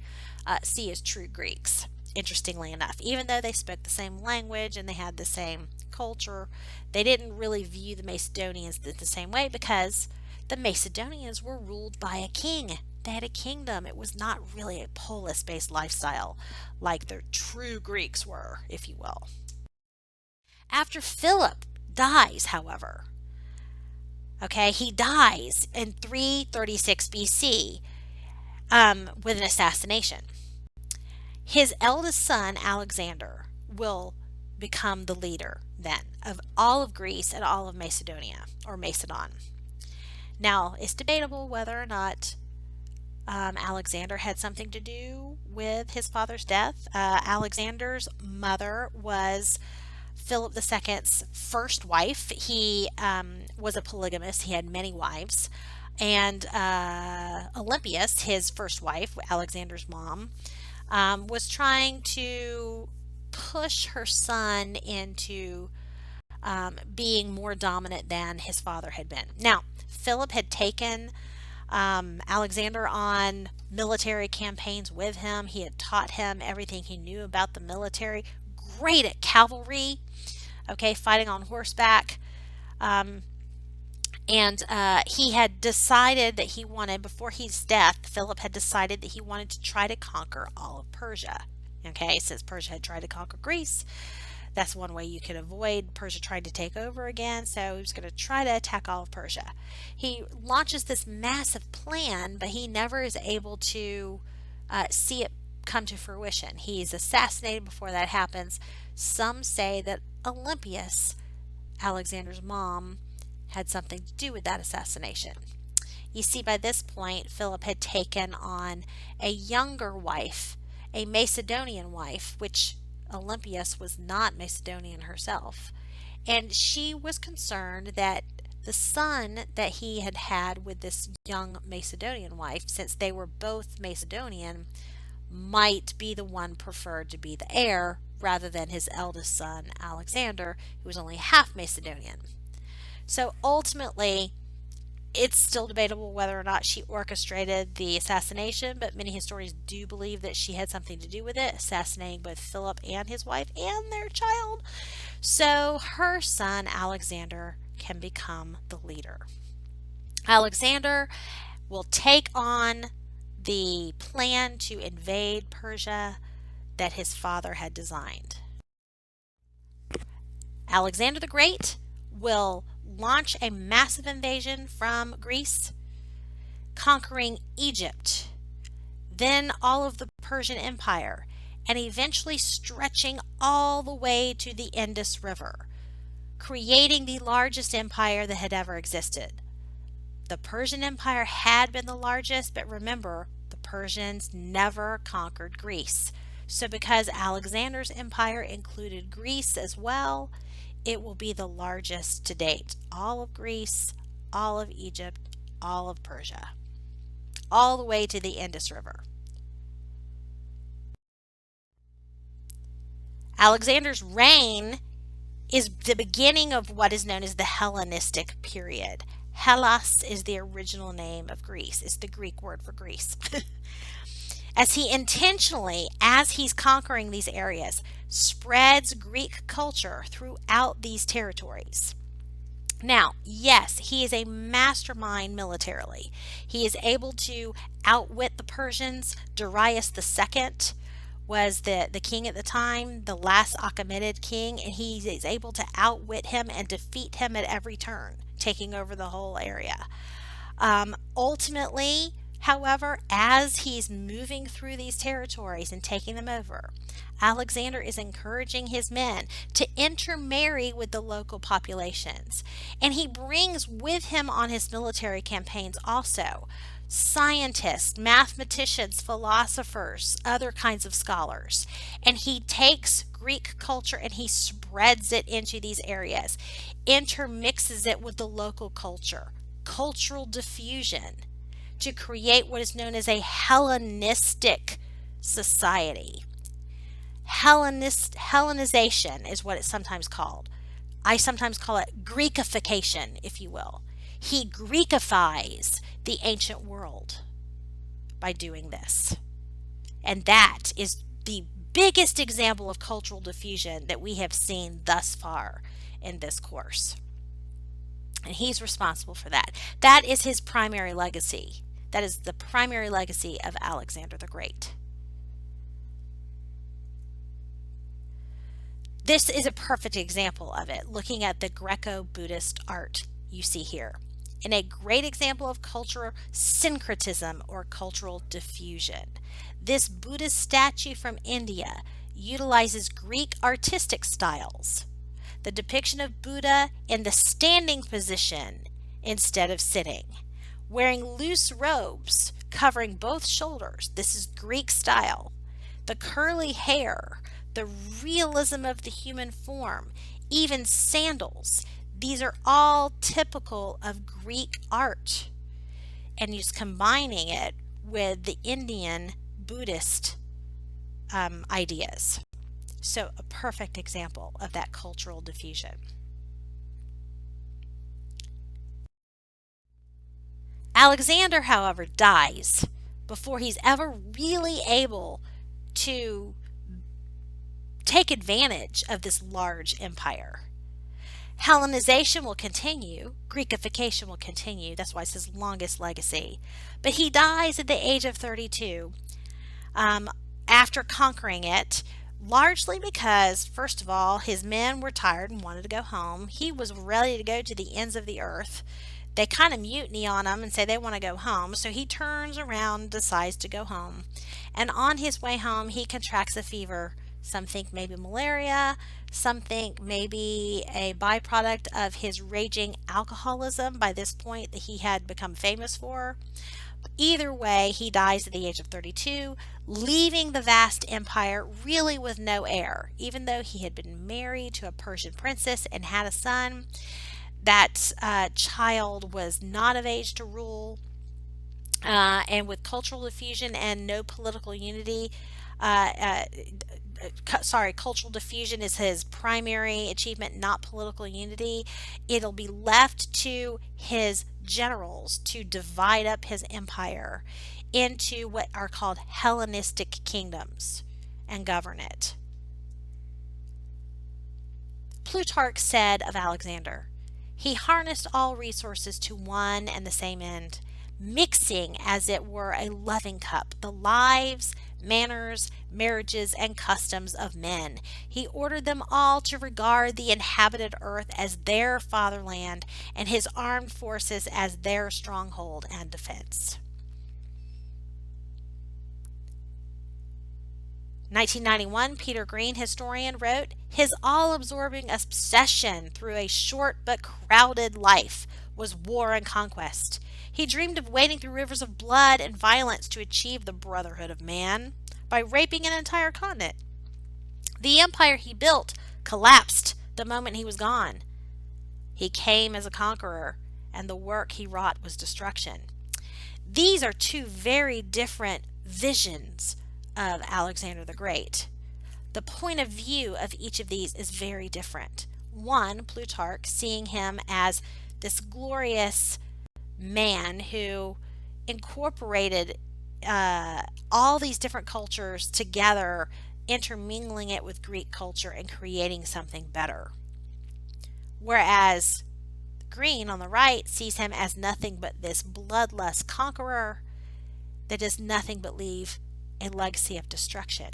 see as true Greeks. Interestingly enough, even though they spoke the same language and they had the same culture, they didn't really view the Macedonians the same way because the Macedonians were ruled by a king. They had a kingdom. It was not really a polis-based lifestyle like the true Greeks were, if you will. After Philip dies, however, he dies in 336 BC with an assassination. His eldest son, Alexander, will become the leader then of all of Greece and all of Macedonia, or Macedon. Now, it's debatable whether or not Alexander had something to do with his father's death. Alexander's mother was Philip II's first wife. He was a polygamist. He had many wives. And Olympias, his first wife, Alexander's mom, was trying to push her son into being more dominant than his father had been. Now, Philip had taken Alexander on military campaigns with him. He had taught him everything he knew about the military. Great at cavalry, fighting on horseback. And he had decided that he wanted, before his death, Philip had decided that he wanted to try to conquer all of Persia. Since Persia had tried to conquer Greece, that's one way you could avoid Persia trying to take over again. So he was going to try to attack all of Persia. He launches this massive plan, but he never is able to see it come to fruition. He's assassinated before that happens. Some say that Olympias Alexander's mom had something to do with that assassination. You see, by this point, Philip had taken on a younger wife, a Macedonian wife, which Olympias was not Macedonian herself. And she was concerned that the son that he had had with this young Macedonian wife, since they were both Macedonian, might be the one preferred to be the heir rather than his eldest son, Alexander, who was only half Macedonian. So ultimately, it's still debatable whether or not she orchestrated the assassination, but many historians do believe that she had something to do with it, assassinating both Philip and his wife and their child. So her son, Alexander, can become the leader. Alexander will take on the plan to invade Persia that his father had designed. Alexander the Great will launch a massive invasion from Greece, conquering Egypt, then all of the Persian Empire, and eventually stretching all the way to the Indus River, creating the largest empire that had ever existed. The Persian Empire had been the largest, but remember, the Persians never conquered Greece. So because Alexander's empire included Greece as well, it will be the largest to date. All of Greece, all of Egypt, all of Persia, all the way to the Indus River. Alexander's reign is the beginning of what is known as the Hellenistic period. Hellas is the original name of Greece. It's the Greek word for Greece. As he intentionally, as he's conquering these areas, spreads Greek culture throughout these territories. Now, yes, he is a mastermind militarily. He is able to outwit the Persians. Darius II was the king at the time, the last Achaemenid king, and he is able to outwit him and defeat him at every turn, taking over the whole area. Ultimately, however, as he's moving through these territories and taking them over, Alexander is encouraging his men to intermarry with the local populations. And he brings with him on his military campaigns also scientists, mathematicians, philosophers, other kinds of scholars. And he takes Greek culture and he spreads it into these areas, intermixes it with the local culture, cultural diffusion, to create what is known as a Hellenistic society. Hellenization is what it's sometimes called. I sometimes call it Greekification, if you will. He Greekifies the ancient world by doing this. And that is the biggest example of cultural diffusion that we have seen thus far in this course. And he's responsible for that. That is his primary legacy. That is the primary legacy of Alexander the Great. This is a perfect example of it, looking at the Greco-Buddhist art you see here, and a great example of cultural syncretism or cultural diffusion. This Buddhist statue from India utilizes Greek artistic styles. The depiction of Buddha in the standing position instead of sitting, wearing loose robes covering both shoulders. This is Greek style. The curly hair, the realism of the human form, even sandals. These are all typical of Greek art. And he's combining it with the Indian Buddhist ideas. So a perfect example of that cultural diffusion. Alexander, however, dies before he's ever really able to take advantage of this large empire. Hellenization will continue, Greekification will continue, that's why it's his longest legacy. But he dies at the age of 32 after conquering it, largely because, first of all, his men were tired and wanted to go home. He was ready to go to the ends of the earth. They kind of mutiny on him and say they want to go home, so he turns around and decides to go home. And on his way home, he contracts a fever Some think maybe malaria. Some think maybe a byproduct of his raging alcoholism by this point that he had become famous for. Either way, he dies at the age of 32, leaving the vast empire really with no heir. Even though he had been married to a Persian princess and had a son, that child was not of age to rule. And with cultural diffusion and no political unity, uh, uh, cultural diffusion is his primary achievement, not political unity. It'll be left to his generals to divide up his empire into what are called Hellenistic kingdoms and govern it. Plutarch said of Alexander, he harnessed all resources to one and the same end, mixing as it were a loving cup the lives, manners, marriages, and customs of men. He ordered them all to regard the inhabited earth as their fatherland and his armed forces as their stronghold and defense. 1991, Peter Green, historian, wrote, his all-absorbing obsession through a short but crowded life was war and conquest. He dreamed of wading through rivers of blood and violence to achieve the brotherhood of man by raping an entire continent. The empire he built collapsed the moment he was gone. He came as a conqueror, and the work he wrought was destruction. These are two very different visions of Alexander the Great. The point of view of each of these is very different. One, Plutarch, seeing him as this glorious man who incorporated all these different cultures together, intermingling it with Greek culture and creating something better. Whereas Green on the right sees him as nothing but this bloodlust conqueror that does nothing but leave a legacy of destruction.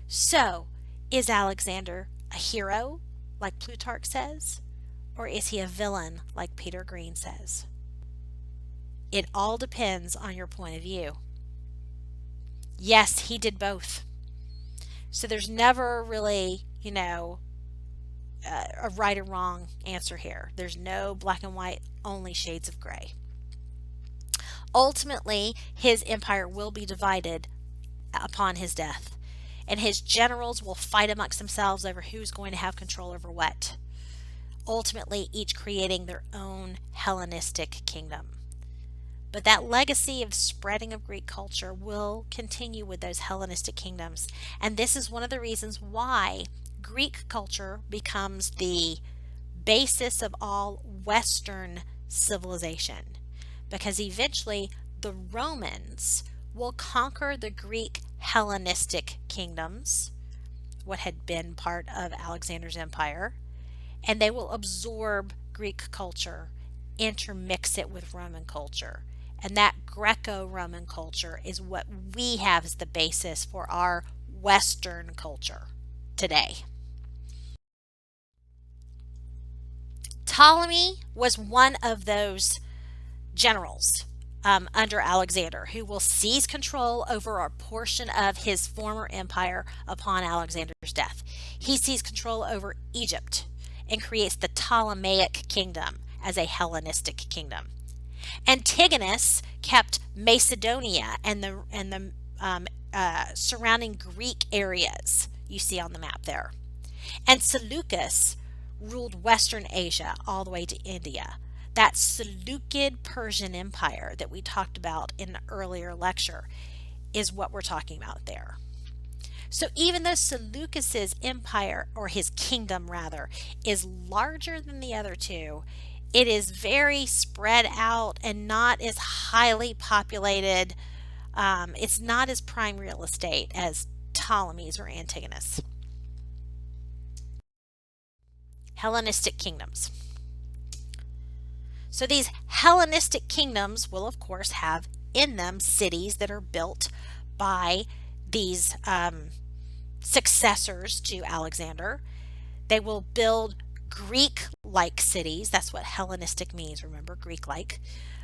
So, is Alexander a hero, like Plutarch says, or is he a villain, like Peter Green says? It all depends on your point of view. Yes, he did both. So there's never really, a right or wrong answer here. There's no black and white, only shades of gray. Ultimately, his empire will be divided upon his death, and his generals will fight amongst themselves over who's going to have control over what, ultimately each creating their own Hellenistic kingdom. But that legacy of spreading of Greek culture will continue with those Hellenistic kingdoms, and this is one of the reasons why Greek culture becomes the basis of all Western civilization, because eventually the Romans will conquer the Greek Hellenistic kingdoms, what had been part of Alexander's empire, and they will absorb Greek culture, intermix it with Roman culture. And that Greco-Roman culture is what we have as the basis for our Western culture today. Ptolemy was one of those generals under Alexander, who will seize control over a portion of his former empire upon Alexander's death. He seized control over Egypt and creates the Ptolemaic kingdom as a Hellenistic kingdom. Antigonus kept Macedonia and the surrounding Greek areas you see on the map there. And Seleucus ruled Western Asia all the way to India. That Seleucid Persian Empire that we talked about in an earlier lecture is what we're talking about there. So even though Seleucus's empire, or his kingdom rather, is larger than the other two, it is very spread out and not as highly populated. It's not as prime real estate as Ptolemy's or Antigonus. Hellenistic kingdoms. So these Hellenistic kingdoms will, of course, have in them cities that are built by these successors to Alexander. They will build Greek-like cities. That's what Hellenistic means. Remember, Greek-like.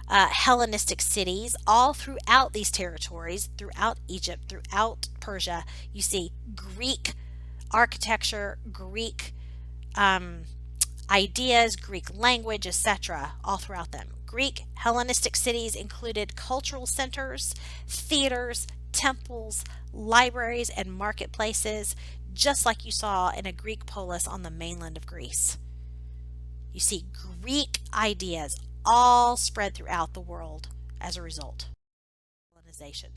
Hellenistic cities all throughout these territories, throughout Egypt, throughout Persia. You see Greek architecture, Greek um, ideas, Greek language, etc., all throughout them. Greek Hellenistic cities included cultural centers, theaters, temples, libraries, and marketplaces, just like you saw in a Greek polis on the mainland of Greece. You see Greek ideas all spread throughout the world as a result of Hellenization.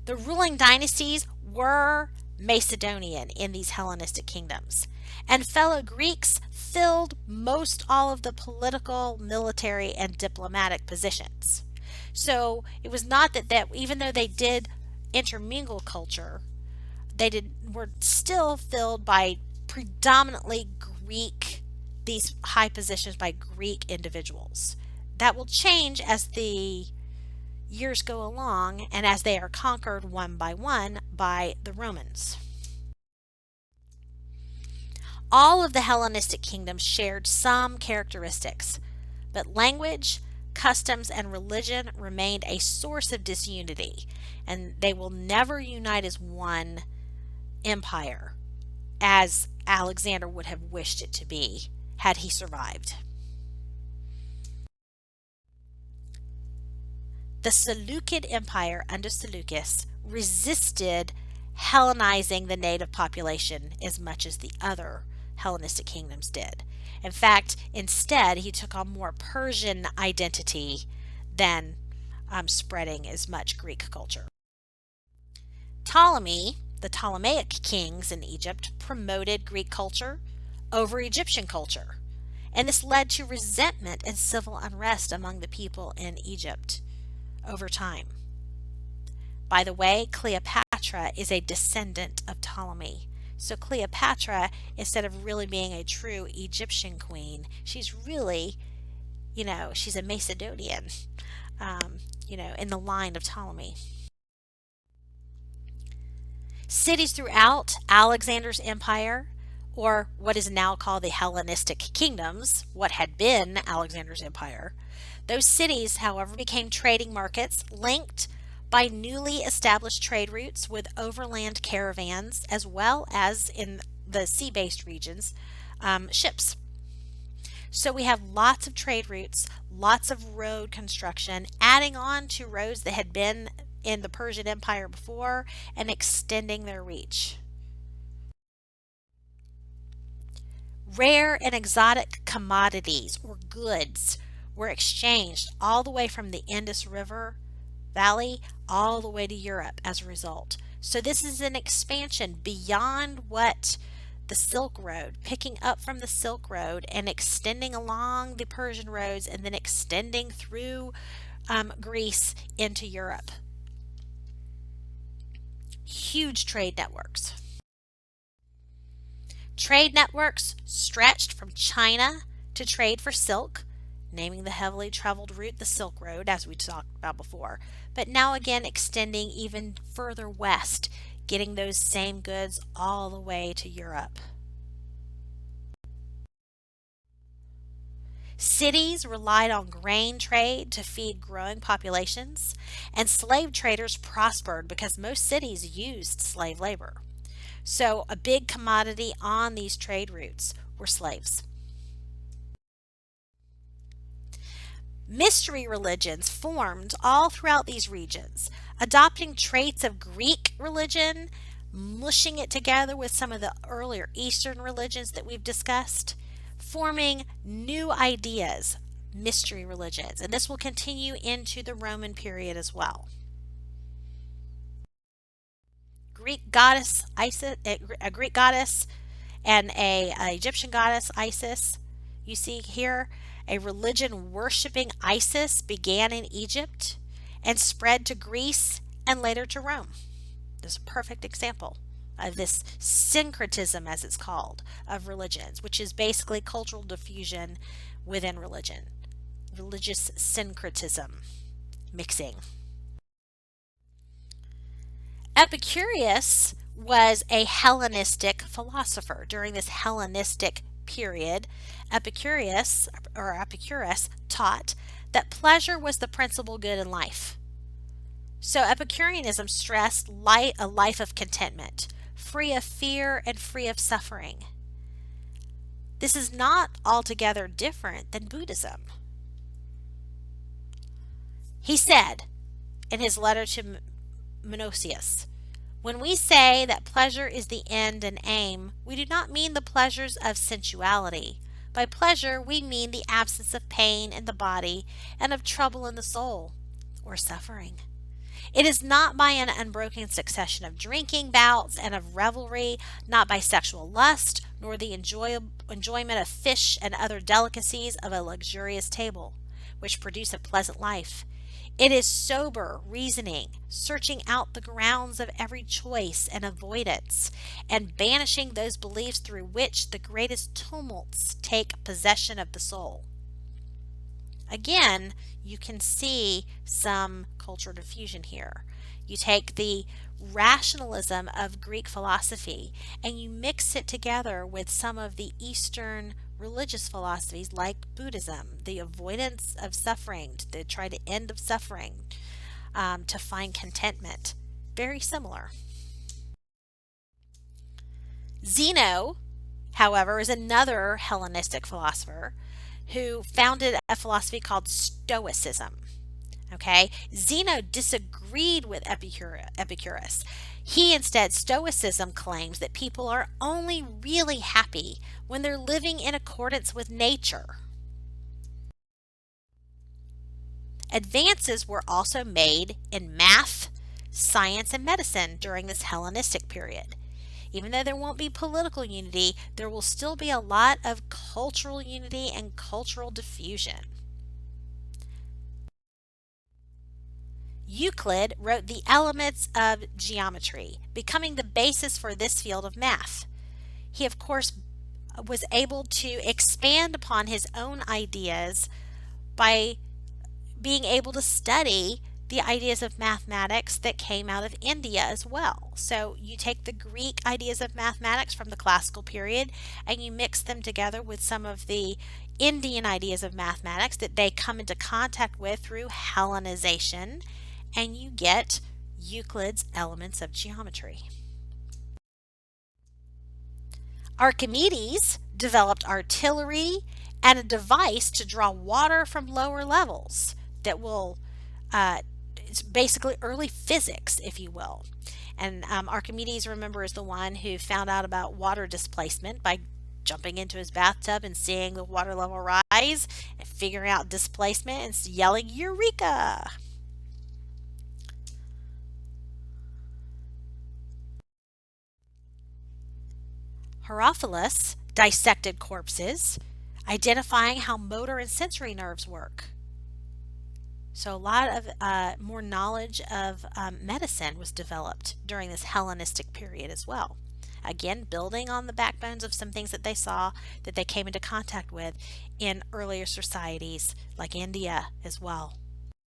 The ruling dynasties were Macedonian in these Hellenistic kingdoms, and fellow Greeks filled most all of the political, military, and diplomatic positions. So it was not that even though they did intermingle culture, were still filled by predominantly Greek, these high positions by Greek individuals. That will change as the years go along and as they are conquered one by the Romans. All of the Hellenistic kingdoms shared some characteristics, but language, customs, and religion remained a source of disunity, and they will never unite as one empire as Alexander would have wished it to be had he survived. The Seleucid Empire under Seleucus resisted Hellenizing the native population as much as the other Hellenistic kingdoms did. In fact, instead, he took on more Persian identity than spreading as much Greek culture. Ptolemy, the Ptolemaic kings in Egypt, promoted Greek culture over Egyptian culture, and this led to resentment and civil unrest among the people in Egypt over time. By the way, Cleopatra is a descendant of Ptolemy. So Cleopatra, instead of really being a true Egyptian queen, she's really, she's a Macedonian, in the line of Ptolemy. Cities throughout Alexander's empire, or what is now called the Hellenistic kingdoms, what had been Alexander's empire, those cities, however, became trading markets linked by newly established trade routes with overland caravans, as well as in the sea-based regions, ships. So we have lots of trade routes, lots of road construction, adding on to roads that had been in the Persian Empire before and extending their reach. Rare and exotic commodities or goods were exchanged all the way from the Indus River Valley all the way to Europe as a result. So this is an expansion beyond what the Silk Road, picking up from the Silk Road and extending along the Persian roads and then extending through Greece into Europe. Huge trade networks. Trade networks stretched from China to trade for silk, naming the heavily traveled route the Silk Road, as we talked about before, but now again extending even further west, getting those same goods all the way to Europe. Cities relied on grain trade to feed growing populations, and slave traders prospered because most cities used slave labor. So a big commodity on these trade routes were slaves. Mystery religions formed all throughout these regions, adopting traits of Greek religion, mushing it together with some of the earlier Eastern religions that we've discussed, forming new ideas, mystery religions, and this will continue into the Roman period as well. Greek goddess Isis, a Greek goddess and a Egyptian goddess Isis. You see here, a religion worshiping Isis began in Egypt and spread to Greece and later to Rome. This is a perfect example of this syncretism, as it's called, of religions, which is basically cultural diffusion within religion. Religious syncretism, mixing. Epicurus was a Hellenistic philosopher. During this Hellenistic period, Epicurus taught that pleasure was the principal good in life. So Epicureanism stressed a life of contentment, free of fear and free of suffering. This is not altogether different than Buddhism. He said in his letter to Monosius, when we say that pleasure is the end and aim, we do not mean the pleasures of sensuality. By pleasure, we mean the absence of pain in the body and of trouble in the soul, or suffering. It is not by an unbroken succession of drinking bouts and of revelry, not by sexual lust, nor the enjoyment of fish and other delicacies of a luxurious table, which produce a pleasant life. It is sober reasoning, searching out the grounds of every choice and avoidance, and banishing those beliefs through which the greatest tumults take possession of the soul. Again, you can see some cultural diffusion here. You take the rationalism of Greek philosophy and you mix it together with some of the Eastern religious philosophies like Buddhism, the avoidance of suffering, the try to end of suffering, to find contentment. Very similar. Zeno, however, is another Hellenistic philosopher who founded a philosophy called Stoicism. Okay, Zeno disagreed with Epicurus. He instead, Stoicism claims that people are only really happy when they're living in accordance with nature. Advances were also made in math, science, and medicine during this Hellenistic period. Even though there won't be political unity, there will still be a lot of cultural unity and cultural diffusion. Euclid wrote the Elements of Geometry, becoming the basis for this field of math. He, of course, was able to expand upon his own ideas by being able to study the ideas of mathematics that came out of India as well. So you take the Greek ideas of mathematics from the classical period and you mix them together with some of the Indian ideas of mathematics that they come into contact with through Hellenization, and you get Euclid's Elements of Geometry. Archimedes developed artillery and a device to draw water from lower levels that will it's basically early physics, if you will. And Archimedes, remember, is the one who found out about water displacement by jumping into his bathtub and seeing the water level rise and figuring out displacement and yelling, "Eureka!" Herophilus dissected corpses, identifying how motor and sensory nerves work. So a lot of more knowledge of medicine was developed during this Hellenistic period as well. Again, building on the backbones of some things that they saw, that they came into contact with in earlier societies like India as well.